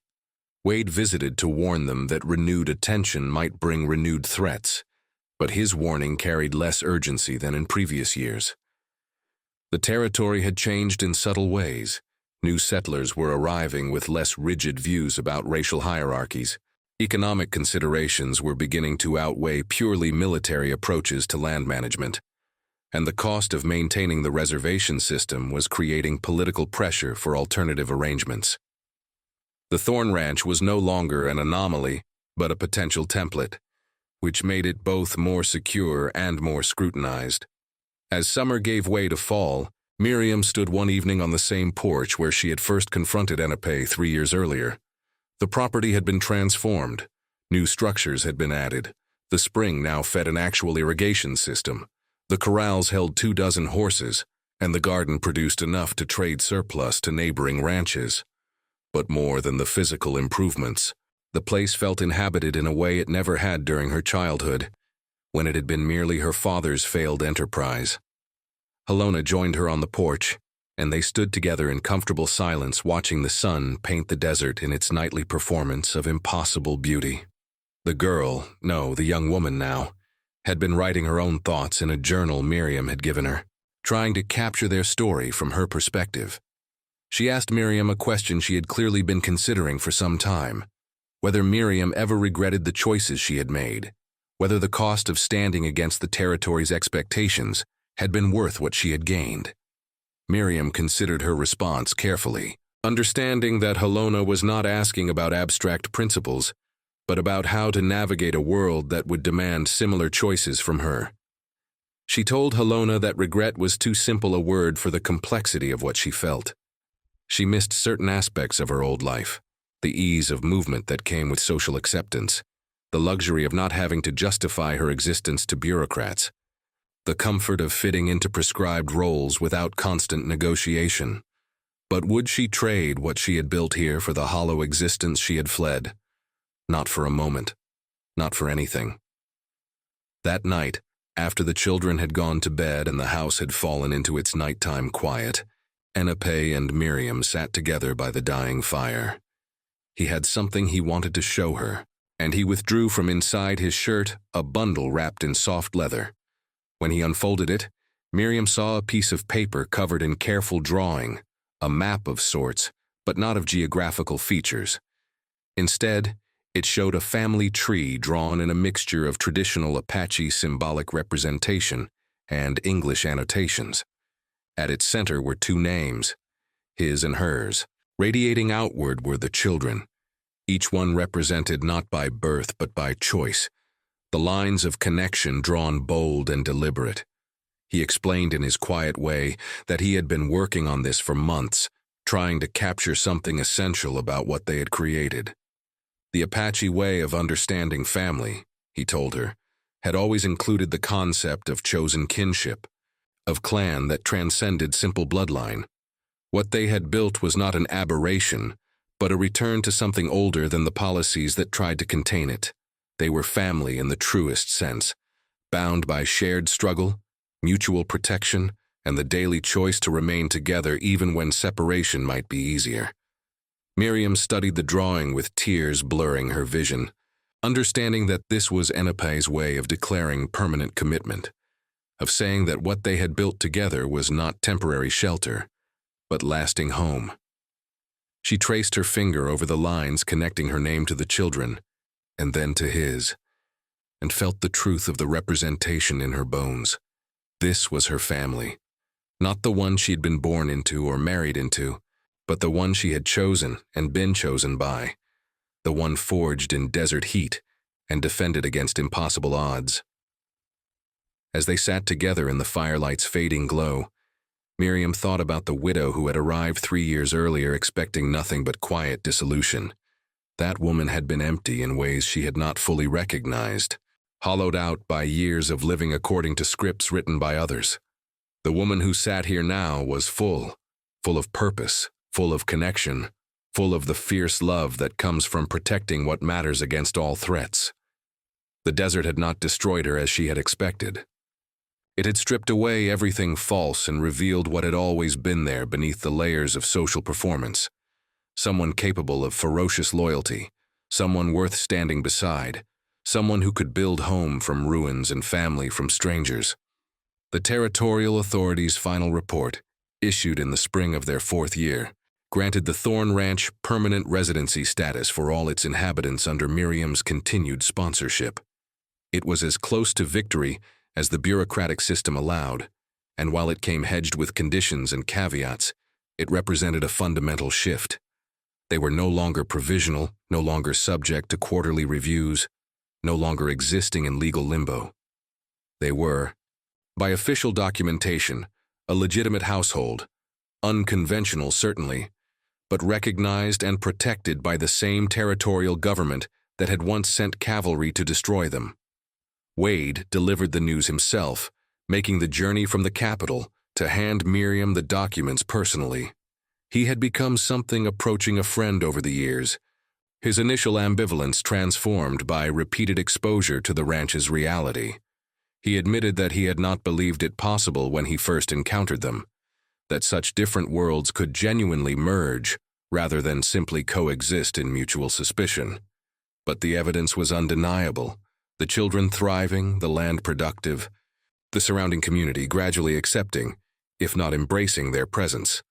Wade visited to warn them that renewed attention might bring renewed threats, but his warning carried less urgency than in previous years. The territory had changed in subtle ways. New settlers were arriving with less rigid views about racial hierarchies. Economic considerations were beginning to outweigh purely military approaches to land management, and the cost of maintaining the reservation system was creating political pressure for alternative arrangements. The Thorn Ranch was no longer an anomaly, but a potential template, which made it both more secure and more scrutinized. As summer gave way to fall, Miriam stood one evening on the same porch where she had first confronted Apache 3 years earlier. The property had been transformed. New structures had been added. The spring now fed an actual irrigation system. The corrals held 24 horses, and the garden produced enough to trade surplus to neighboring ranches. But more than the physical improvements, the place felt inhabited in a way it never had during her childhood, when it had been merely her father's failed enterprise. Helona joined her on the porch, and they stood together in comfortable silence watching the sun paint the desert in its nightly performance of impossible beauty. The girl, no, the young woman now, had been writing her own thoughts in a journal Miriam had given her, trying to capture their story from her perspective. She asked Miriam a question she had clearly been considering for some time: whether Miriam ever regretted the choices she had made, whether the cost of standing against the territory's expectations had been worth what she had gained. Miriam considered her response carefully, understanding that Helona was not asking about abstract principles, but about how to navigate a world that would demand similar choices from her. She told Helona that regret was too simple a word for the complexity of what she felt. She missed certain aspects of her old life: the ease of movement that came with social acceptance, the luxury of not having to justify her existence to bureaucrats, the comfort of fitting into prescribed roles without constant negotiation. But would she trade what she had built here for the hollow existence she had fled? Not for a moment. Not for anything. That night, after the children had gone to bed and the house had fallen into its nighttime quiet, Apache and Miriam sat together by the dying fire. He had something he wanted to show her, and he withdrew from inside his shirt a bundle wrapped in soft leather. When he unfolded it, Miriam saw a piece of paper covered in careful drawing, a map of sorts, but not of geographical features. Instead, it showed a family tree drawn in a mixture of traditional Apache symbolic representation and English annotations. At its center were 2 names, his and hers. Radiating outward were the children, each one represented not by birth but by choice, the lines of connection drawn bold and deliberate. He explained in his quiet way that he had been working on this for months, trying to capture something essential about what they had created. The Apache way of understanding family, he told her, had always included the concept of chosen kinship, of clan that transcended simple bloodline. What they had built was not an aberration, but a return to something older than the policies that tried to contain it. They were family in the truest sense, bound by shared struggle, mutual protection, and the daily choice to remain together even when separation might be easier. Miriam studied the drawing with tears blurring her vision, understanding that this was Enepe's way of declaring permanent commitment, of saying that what they had built together was not temporary shelter, but lasting home. She traced her finger over the lines connecting her name to the children, and then to his, and felt the truth of the representation in her bones. This was her family, not the one she'd been born into or married into, but the one she had chosen and been chosen by, the one forged in desert heat and defended against impossible odds. As they sat together in the firelight's fading glow, Miriam thought about the widow who had arrived 3 years earlier expecting nothing but quiet dissolution. That woman had been empty in ways she had not fully recognized, hollowed out by years of living according to scripts written by others. The woman who sat here now was full of purpose, full of connection, full of the fierce love that comes from protecting what matters against all threats. The desert had not destroyed her as she had expected. It had stripped away everything false and revealed what had always been there beneath the layers of social performance. Someone capable of ferocious loyalty, someone worth standing beside, someone who could build home from ruins and family from strangers. The territorial authorities' final report, issued in the spring of their 4th year, granted the Thorn Ranch permanent residency status for all its inhabitants under Miriam's continued sponsorship. It was as close to victory as the bureaucratic system allowed, and while it came hedged with conditions and caveats, it represented a fundamental shift. They were no longer provisional, no longer subject to quarterly reviews, no longer existing in legal limbo. They were, by official documentation, a legitimate household, unconventional certainly, but recognized and protected by the same territorial government that had once sent cavalry to destroy them. Wade delivered the news himself, making the journey from the capital to hand Miriam the documents personally. He had become something approaching a friend over the years, his initial ambivalence transformed by repeated exposure to the ranch's reality. He admitted that he had not believed it possible when he first encountered them, that such different worlds could genuinely merge rather than simply coexist in mutual suspicion. But the evidence was undeniable. The children thriving, the land productive, the surrounding community gradually accepting, if not embracing their presence.